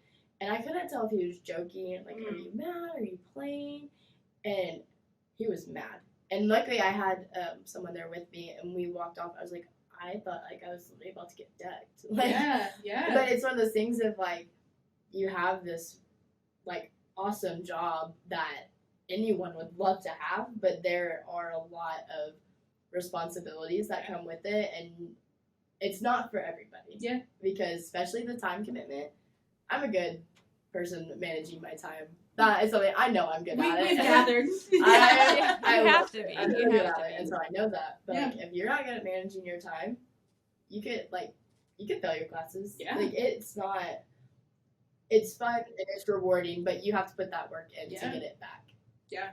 C: and I couldn't tell if he was joking, like, are you mad? Are you playing? And he was mad. And luckily I had someone there with me, and we walked off. I was like, I thought, like, I was about to get decked. Like,
B: yeah.
C: But it's one of those things of, like, you have this, like, awesome job that anyone would love to have, but there are a lot of responsibilities that come with it, and it's not for everybody.
B: Yeah.
C: Because especially the time commitment, I'm a good person managing my time. That is something I know I'm good at.
B: We've gathered.
C: I
A: have to be.
C: I'm
A: You
C: good
A: have
C: at
A: to
C: it,
A: be.
C: and so I know that. But like, if you're not good at managing your time, you could fail your classes.
B: Yeah.
C: Like, it's not. It's fun and it's rewarding, but you have to put that work in to get it back.
B: Yeah.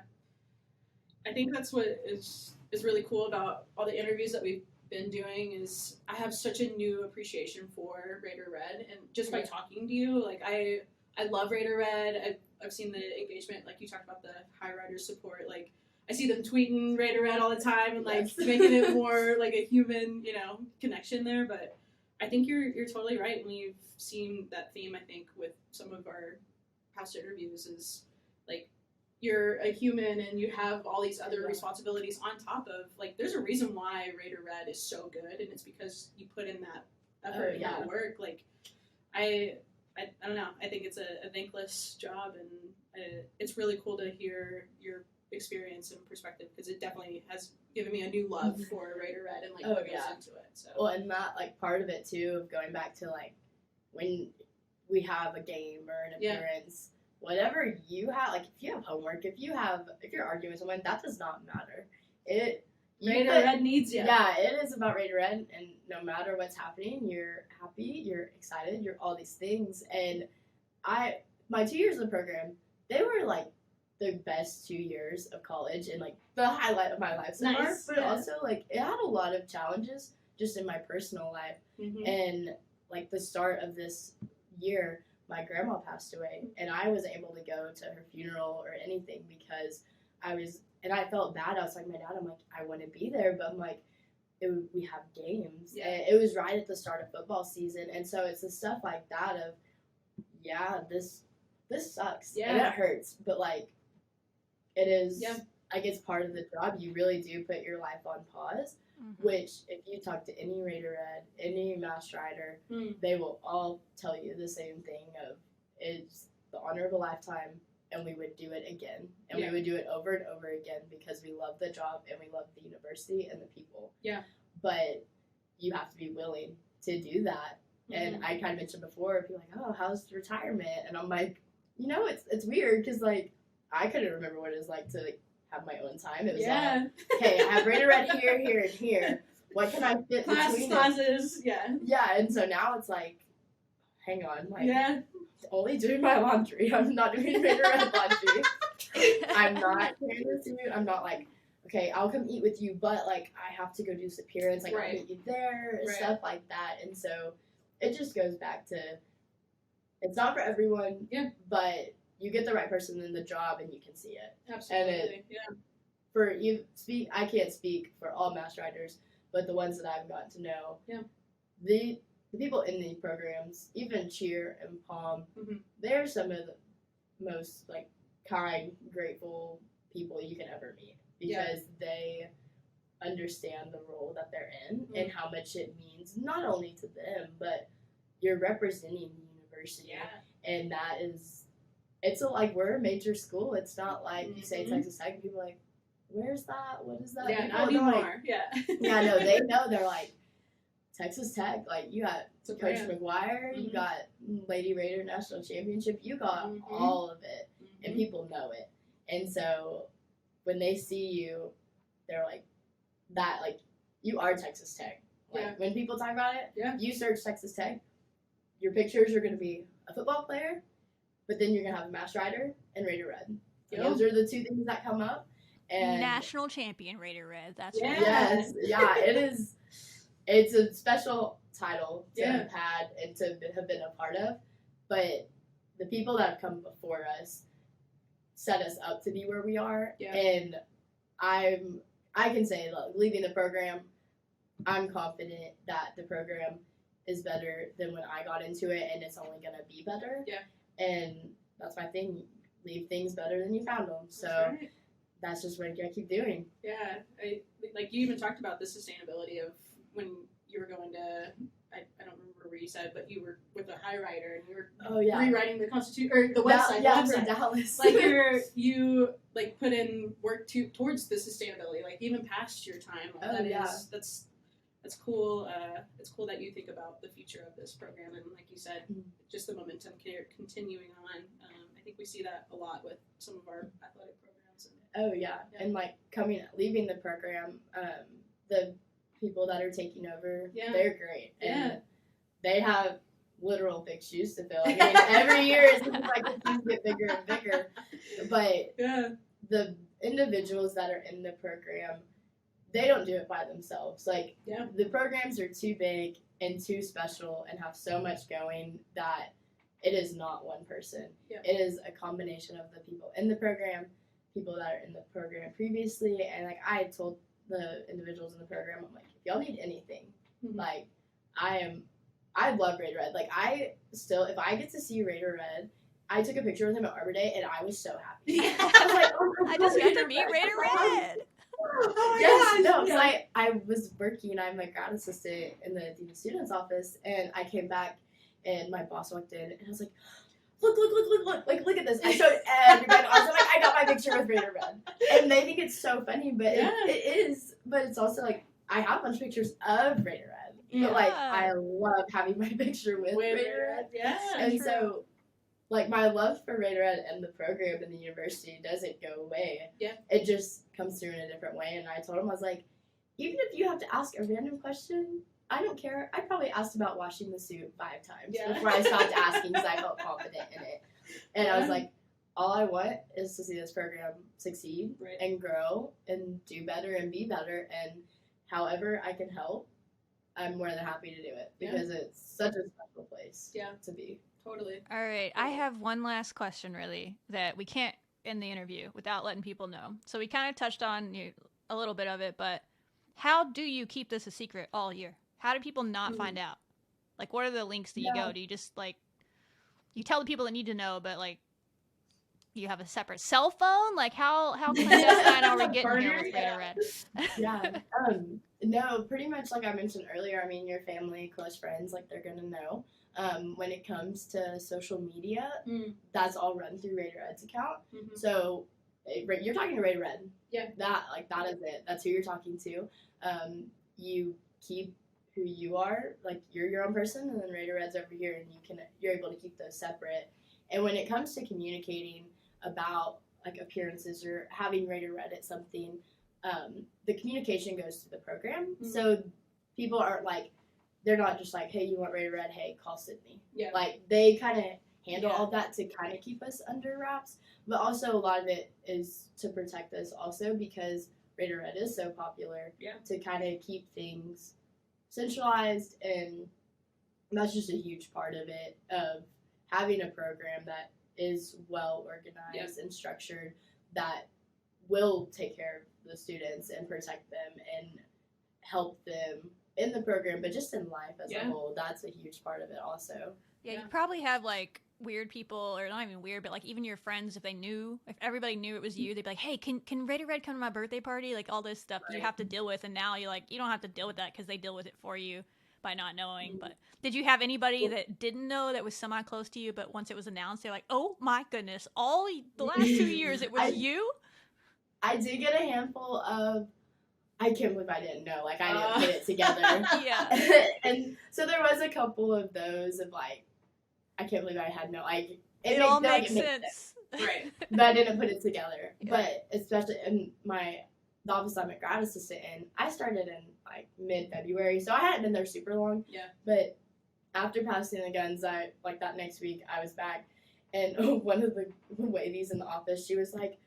B: I think that's what is really cool about all the interviews that we've been doing is I have such a new appreciation for Raider Red, and just by talking to you, like I love Raider Red. I've seen the engagement, like you talked about the high riders support. Like I see them tweeting Raider Red all the time and like making it more like a human, connection there. But I think you're totally right, and we've seen that theme. I think with some of our past interviews is like you're a human and you have all these other responsibilities on top of, like, there's a reason why Raider Red is so good, and it's because you put in that effort and that work. Like, I don't know. I think it's a thankless job, and it's really cool to hear your experience and perspective, because it definitely has given me a new love for Raider Red and, like, what goes into it. So.
C: Well, and that, like, part of it, too, of going back to, like, when we have a game or an appearance, whatever you have, like, if you have homework, if you're arguing with someone, that does not matter.
B: Raider Red needs you.
C: Yeah, it is about Raider Red, and no matter what's happening, you're happy, you're excited, you're all these things. And my 2 years of the program, they were, like, the best 2 years of college and, like, the highlight of my life so far. But also, like, it had a lot of challenges just in my personal life. Mm-hmm. And, like, the start of this year, my grandma passed away, and I wasn't able to go to her funeral or anything because and I felt bad. I was like, my dad, I'm like, I want to be there, but I'm like, we have games. Yeah. And it was right at the start of football season, and so it's the stuff like that of, this sucks. Yeah. And it hurts, but, like, it is, like, it's part of the job. You really do put your life on pause. Mm-hmm. Which, if you talk to any Raider Red, any Mass Rider, they will all tell you the same thing of, it's the honor of a lifetime, and we would do it again. And we would do it over and over again because we love the job and we love the university and the people. Yeah. But you have to be willing to do that. Mm-hmm. And I kind of mentioned before, people are like, oh, how's retirement? And I'm like, it's weird because, like, I couldn't remember what it was like to, like, have my own time. It was like, okay, I have Raider Red here, here, and here. What can I fit between
B: classes?
C: Yeah, and so now it's like, hang on, like, only doing my laundry. I'm not doing Raider Red laundry. I'm not carrying the suit. I'm not like, okay, I'll come eat with you, but, like, I have to go do this appearance. Like, I'll meet you there, and stuff like that. And so it just goes back to, it's not for everyone, but you get the right person in the job and you can see it.
B: Absolutely.
C: And I can't speak for all Mass Riders, but the ones that I've gotten to know, the people in these programs, even cheer and pom, they're some of the most, like, kind, grateful people you can ever meet, because they understand the role that they're in and how much it means not only to them, but you're representing the university.
B: Yeah.
C: And that is, like, we're a major school. It's not like you say Texas Tech, and people are like, where's that? What is that?
B: Yeah,
C: People
B: not
C: are
B: anymore.
C: like,
B: Yeah,
C: no, they know. They're like, Texas Tech, like, you got Coach
B: brand.
C: McGuire, you got Lady Raider National Championship, you got all of it, and people know it. And so when they see you, they're like, that, like, you are Texas Tech. Like, when people talk about it, you search Texas Tech, your pictures are going to be a football player, but then you're going to have a Mass Rider and Raider Red. And those are the two things that come up. And
A: national champion Raider Red. That's right.
C: Yes, yeah, it is. It's a special title to have had and to have been a part of, but the people that have come before us set us up to be where we are, and I can say, look, leaving the program, I'm confident that the program is better than when I got into it, and it's only going to be better.
B: Yeah.
C: And that's my thing. Leave things better than you found them. So that's just what I keep doing.
B: Yeah. Like, you even talked about the sustainability of when you were going to, I don't remember where you said, but you were with a high rider and you were rewriting the Constitution, or the website.
C: For Dallas.
B: Like, you like put in work towards the sustainability, like even past your time. That's cool. It's cool that you think about the future of this program, and like you said, just the momentum continuing on. I think we see that a lot with some of our athletic programs.
C: And like leaving the program, the people that are taking over, they're great, and they have literal big shoes to fill. I mean, every year it seems like the shoes get bigger and bigger, but the individuals that are in the program, they don't do it by themselves. Like, the programs are too big and too special and have so much going that it is not one person. It is a combination of the people in the program, people that are in the program previously, and like I told the individuals in the program, I'm like, if y'all need anything, like, I love Raider Red. Like, if I get to see Raider Red, I took a picture with him at Arbor Day, and I was so happy. I was like, oh my
A: I just got to meet Raider Red.
C: I was working. I'm a grad assistant in the Dean of Students office, and I came back, and my boss walked in, and I was like, look at this. I showed everybody. I was like, I got my picture with Raider Red, and they think it's so funny, but it is. But it's also like, I have a bunch of pictures of Raider Red, but like, I love having my picture with Raider Red.
B: Yeah,
C: and so, like, my love for Raider Red and the program and the university doesn't go away. Yeah. It just comes through in a different way. And I told him, I was like, even if you have to ask a random question, I don't care. I probably asked about washing the suit 5 times before I stopped asking because I felt confident in it. And I was like, all I want is to see this program succeed and grow and do better and be better. And however I can help, I'm more than happy to do it because it's such a special place to be.
B: Totally.
A: All right. I have one last question, really, that we can't end the interview without letting people know. So we kind of touched on a little bit of it, but how do you keep this a secret all year? How do people not find out? Like, what are the links that you go? Do you just, like, you tell the people that need to know, but, like, you have a separate cell phone? Like, how clandestine are we getting here with Raider Red?
C: No, pretty much like I mentioned earlier, I mean, your family, close friends, like, they're going to know. When it comes to social media, that's all run through Raider Red's account. So you're talking to Raider Red. Yeah. That is it. That's who you're talking to. You keep who you are, like, you're your own person, and then Raider Red's over here, and you're able to keep those separate. And when it comes to communicating about, like, appearances or having Raider Red at something, the communication goes to the program. So people aren't like, they're not just like, hey, you want Raider Red? Hey, call Sydney. Yeah. Like, they kind of handle all that to kind of keep us under wraps. But also a lot of it is to protect us also because Raider Red is so popular to kind of keep things centralized. And that's just a huge part of it, of having a program that is well organized and structured that will take care of the students and protect them and help them in the program, but just in life as a whole. That's a huge part of it also.
A: Yeah, you probably have, like, weird people, or not even weird, but like even your friends, if everybody knew it was you, they'd be like, hey, can Rita Red come to my birthday party? Like all this stuff you have to deal with, and now you don't have to deal with that because they deal with it for you by not knowing. But did you have anybody that didn't know that was semi close to you, but once it was announced, they're like, oh my goodness, all the last 2 years it was you?
C: I did get a handful of, I can't believe I didn't know, like I didn't put it together.
A: Yeah.
C: And so there was a couple of those of like, I can't believe I had no, like,
A: it all makes sense.
B: Right.
C: But I didn't put it together.
A: Yeah.
C: But especially in the office I'm a grad assistant in, I started in like mid-February, so I hadn't been there super long.
B: Yeah.
C: But after passing the guns, that next week I was back, and one of the ladies in the office, she was like,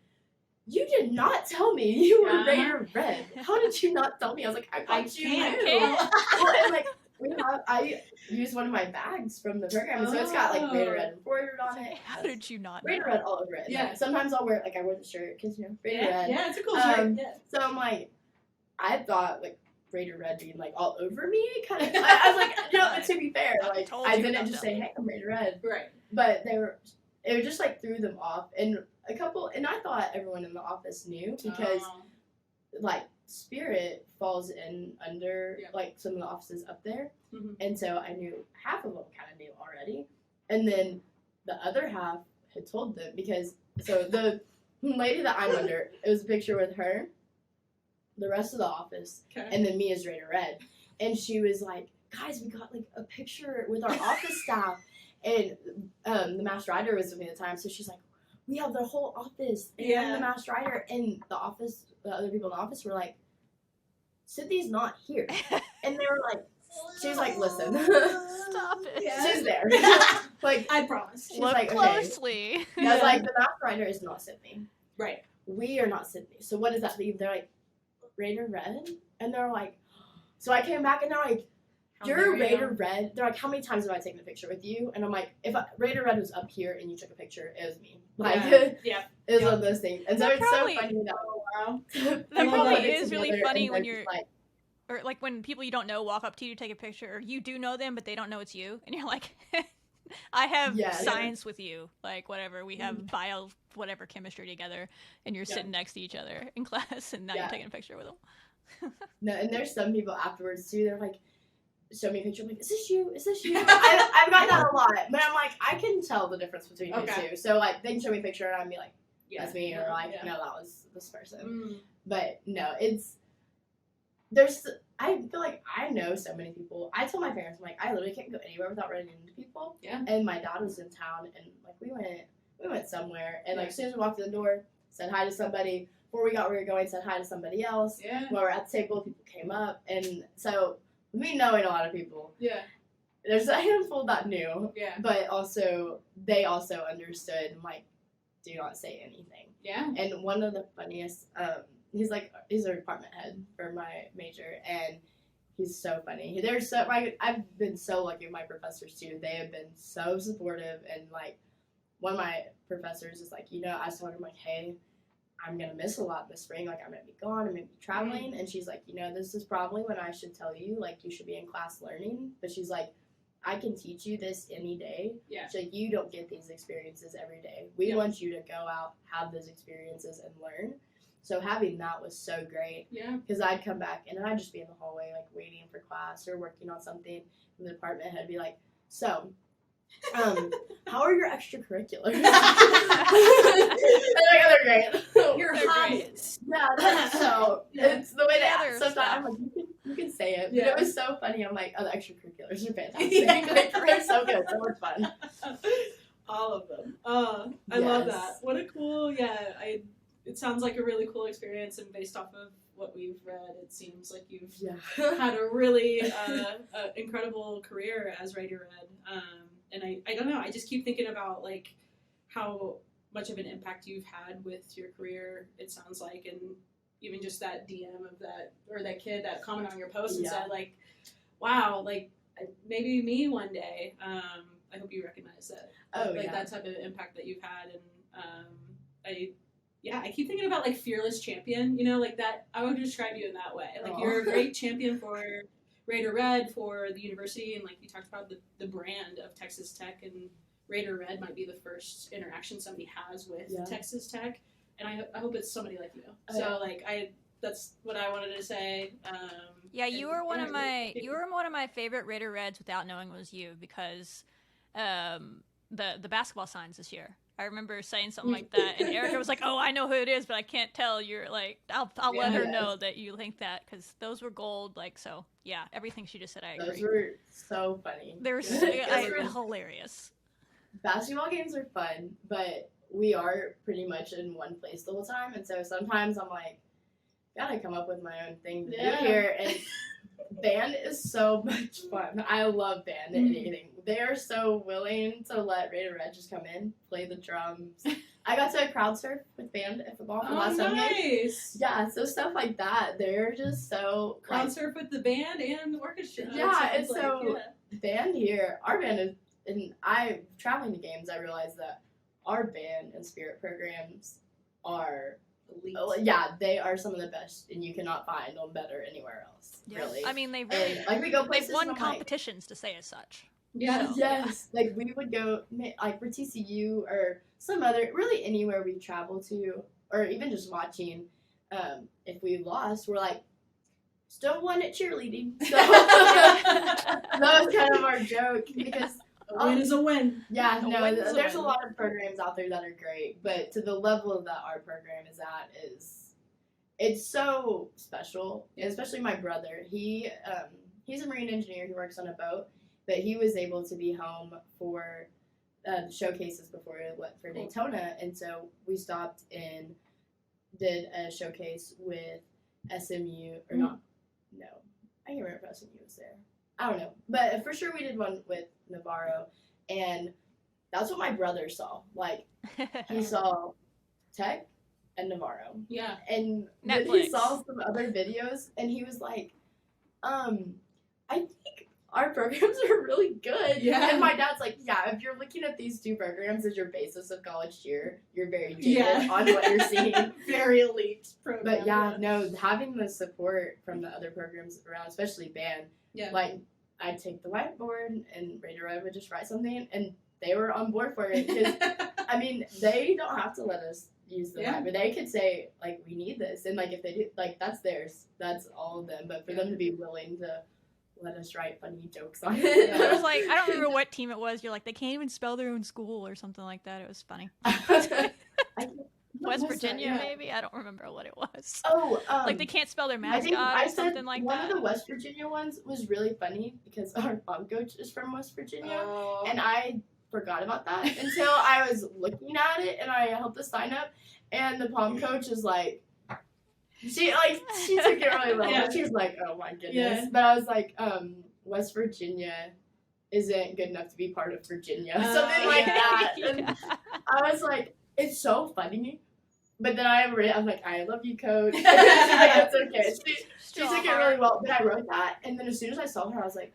C: you did not tell me you were Rita Red. How did you not tell me? I was like, I thought you knew. Well, and like, I used one of my bags from the program, so it's got like Rita Red embroidered on it.
A: How did you not know?
C: Rita Red all over it.
B: Yeah.
C: Like, sometimes I'll wear I wear the shirt because Rita Red.
B: Yeah, it's a cool shirt.
C: So I'm like, I thought like Rita Red being like all over me, kind of. I was like, but to be fair, like I didn't just say, hey, I'm Rita Red.
B: Right.
C: But it just like threw them off, and I thought everyone in the office knew because like Spirit falls in under like some of the offices up there, and so I knew half of them kind of knew already, and then the other half had told them because the lady that I'm under, it was a picture with her, the rest of the office, and then me as Rita Red, and she was like, guys, we got like a picture with our office staff, and the master writer was with me at the time, so she's like, we have the whole office and the master writer, and the other people in the office were like, Sydney's not here. And they were like, she's like, listen.
A: Stop it.
B: Yeah.
C: She's there. Like,
B: I promise.
C: She's
A: Look
C: like,
A: closely.
C: Okay. I was like, the master writer is not Sydney.
B: Right.
C: We are not Sydney. So what does that leave? They're like, Rita Red? And they're like, so I came back and they're like, you're Rita Red. They're like, how many times have I taken a picture with you? And I'm like, if Rita Red was up here and you took a picture, it was me. Like, it was one of those things. And so it's so funny that,
B: wow.
A: That probably is really funny when you're
C: like,
A: or like when people you don't know walk up to you to take a picture, or you do know them but they don't know it's you, and you're like, I have science with you, like whatever, we have bio whatever chemistry together, and you're sitting next to each other in class, and now you're taking a picture with them.
C: No, and there's some people afterwards too, they're like, show me a picture. I'm like, is this you? Is this you? I've got that a lot, but I'm like, I can tell the difference between you two. So like, they can show me a picture and I'd be like, that's me, or like, no, that was this person. But no, I feel like I know so many people. I told my parents, I'm like, I literally can't go anywhere without running into people. Yeah. And my dad was in town, and like we went somewhere, and like as soon as we walked in the door, said hi to somebody. Before we got where we were going, said hi to somebody else. Yeah. While we were at the table, people came up, and so me knowing a lot of people. Yeah. There's a handful that knew. Yeah. But also they also understood, and like, do not say anything. Yeah. And one of the funniest, he's a department head for my major, and he's so funny. I've been so lucky with my professors too. They have been so supportive, and like one of my professors is like, I was telling him like, hey, I'm gonna miss a lot this spring. Like I'm gonna be gone. I'm gonna be traveling, and she's like, this is probably when I should tell you like you should be in class learning. But she's like, I can teach you this any day. Yeah. So you don't get these experiences every day. We want you to go out, have those experiences, and learn. So having that was so great. Yeah. Because I'd come back and I'd just be in the hallway like waiting for class or working on something, and the department head would be like, so, how are your extracurriculars? And like, they're great.
B: Your hobbies.
C: Yeah, it's the way that sometimes I'm like, you can say it. But it was so funny. I'm like, the extracurriculars are fantastic. Like, they're so good, so much fun.
B: All of them. I love that. What a cool, it sounds like a really cool experience, and based off of what we've read, it seems like you've had a really incredible career as Rita Red. And I don't know, I just keep thinking about like how much of an impact you've had with your career, it sounds like, and even just that DM of that, or that kid that commented on your post and said like, wow, like maybe me one day. I hope you recognize that. That type of impact that you've had. And I keep thinking about like fearless champion, like that. I would describe you in that way. Like you're a great champion for Rita Red, for the university, and like you talked about the brand of Texas Tech and Raider Red might be the first interaction somebody has with Texas Tech, and I hope it's somebody like you. So that's what I wanted to say.
A: Yeah, you were one of my favorite Raider Reds without knowing it was you, because the basketball signs this year. I remember saying something like that, and Erica was like, "Oh, I know who it is, but I can't tell." You're like, "I'll let her know that you think that," because those were gold. Like, so yeah, everything she just said, I agree.
C: Those were so funny.
A: They were hilarious.
C: Basketball games are fun, but we are pretty much in one place the whole time, and so sometimes I'm like, gotta come up with my own thing to do here. And band is so much fun. I love band and anything. They are so willing to let Rita Red just come in, play the drums. I got to crowd surf with band at football for last Sunday.
B: Nice.
C: Yeah, so stuff like that. They're just so
B: crowd surf with the band and the orchestra.
C: Yeah, and so band here, our band is, and I traveling to games, I realized that our band and spirit programs are elite. They are some of the best, and you cannot find them better anywhere else.
A: Yeah.
C: Really,
A: I mean, they really
C: we go places.
A: They've won competitions to say as such.
B: Yeah.
A: So,
C: yes. Like we would go for TCU or some other, really anywhere we travel to, or even just watching. If we lost, we're like, still won at cheerleading. So that was kind of our joke, because
B: a win is a win.
C: Yeah, there's a lot of programs out there that are great, but to the level that our program is at it's so special. Especially my brother. He's a marine engineer. He works on a boat, but he was able to be home for showcases before it went for Daytona, and so we stopped and did a showcase with SMU or not. No, I can't remember if SMU was there. I don't know, but for sure we did one with Navarro, and that's what my brother saw. Like, he saw Tech and Navarro.
B: Yeah.
C: And then he saw some other videos, and he was like, I think our programs are really good.
B: Yeah.
C: And my dad's like, yeah, if you're looking at these two programs as your basis of college cheer, you're very jaded on what you're seeing.
B: Very elite program.
C: But having the support from the other programs around, especially band, like, I'd take the whiteboard and Rita Red would just write something, and they were on board for it. Because, I mean, they don't have to let us use the whiteboard. They could say, like, we need this. And, like, if they do, like, that's theirs. That's all of them. But for them to be willing to let us write funny jokes on it.
A: It was like, I don't remember what team it was. You're like, they can't even spell their own school or something like that. It was funny. West Virginia, maybe? I don't remember what it was.
C: Oh,
A: like they can't spell their mascot or something like that.
C: One of the West Virginia ones was really funny because our pom coach is from West Virginia, and I forgot about that until I was looking at it and I helped us sign up, and the pom coach is like, she took it really well. Yeah. She was like, oh my goodness. Yeah. But I was like, West Virginia isn't good enough to be part of Virginia. Something like that. And I was like, it's so funny. But then I'm like, I love you, coach. She's like, it's okay. She took it really well. But I wrote that, and then as soon as I saw her, I was like,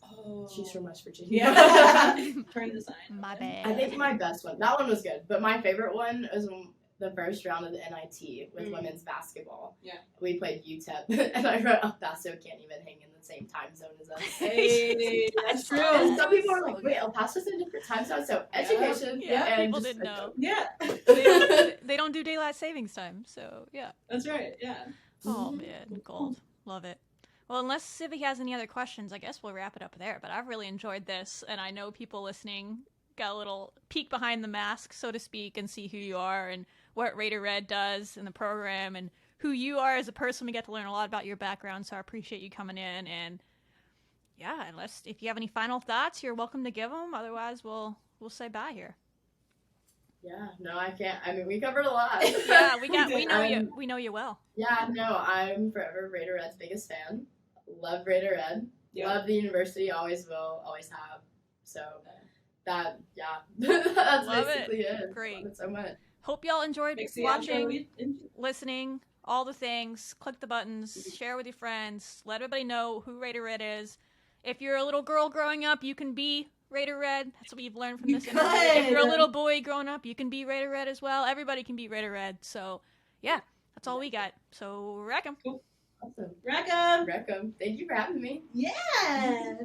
C: oh, she's from West Virginia.
B: Yeah. Turn the sign.
A: My bad.
C: I think my best one, that one was good. But my favorite one was the first round of the NIT with women's basketball. Yeah. We played UTEP, and I wrote, El Paso can't even hang in the same time zone as us.
B: Hey, that's true.
C: And some people are like, wait, El Paso's in a different time zone? So education.
A: Yeah, people didn't know.
B: Yeah.
A: They don't do daylight savings time, so yeah.
B: That's right, yeah.
A: Oh, man, gold. Love it. Well, unless Civi has any other questions, I guess we'll wrap it up there. But I've really enjoyed this, and I know people listening got a little peek behind the mask, so to speak, and see who you are and what Rita Red does in the program and who you are as a person. We get to learn a lot about your background, so I appreciate you coming in. And yeah, if you have any final thoughts, you're welcome to give them. Otherwise, we'll say bye here.
C: Yeah, no, I can't. I mean, we covered a lot.
A: Yeah, we know you well.
C: Yeah, no, I'm forever Rita Red's biggest fan. Love Rita Red. Yeah. Love the university. Always will. Always have. So that's
A: love
C: basically it.
A: Great.
C: Love it so much.
A: Hope y'all enjoyed watching, listening, all the things. Click the buttons, share with your friends, let everybody know who Rita Red is. If you're a little girl growing up, you can be Rita Red. That's what we've learned from this interview. If you're a little boy growing up, you can be Rita Red as well. Everybody can be Rita Red. So, yeah, that's all we got. So, wreck 'em.
C: Cool. Awesome.
B: Wreck 'em.
C: Wreck 'em. Thank you for having me.
B: Yeah.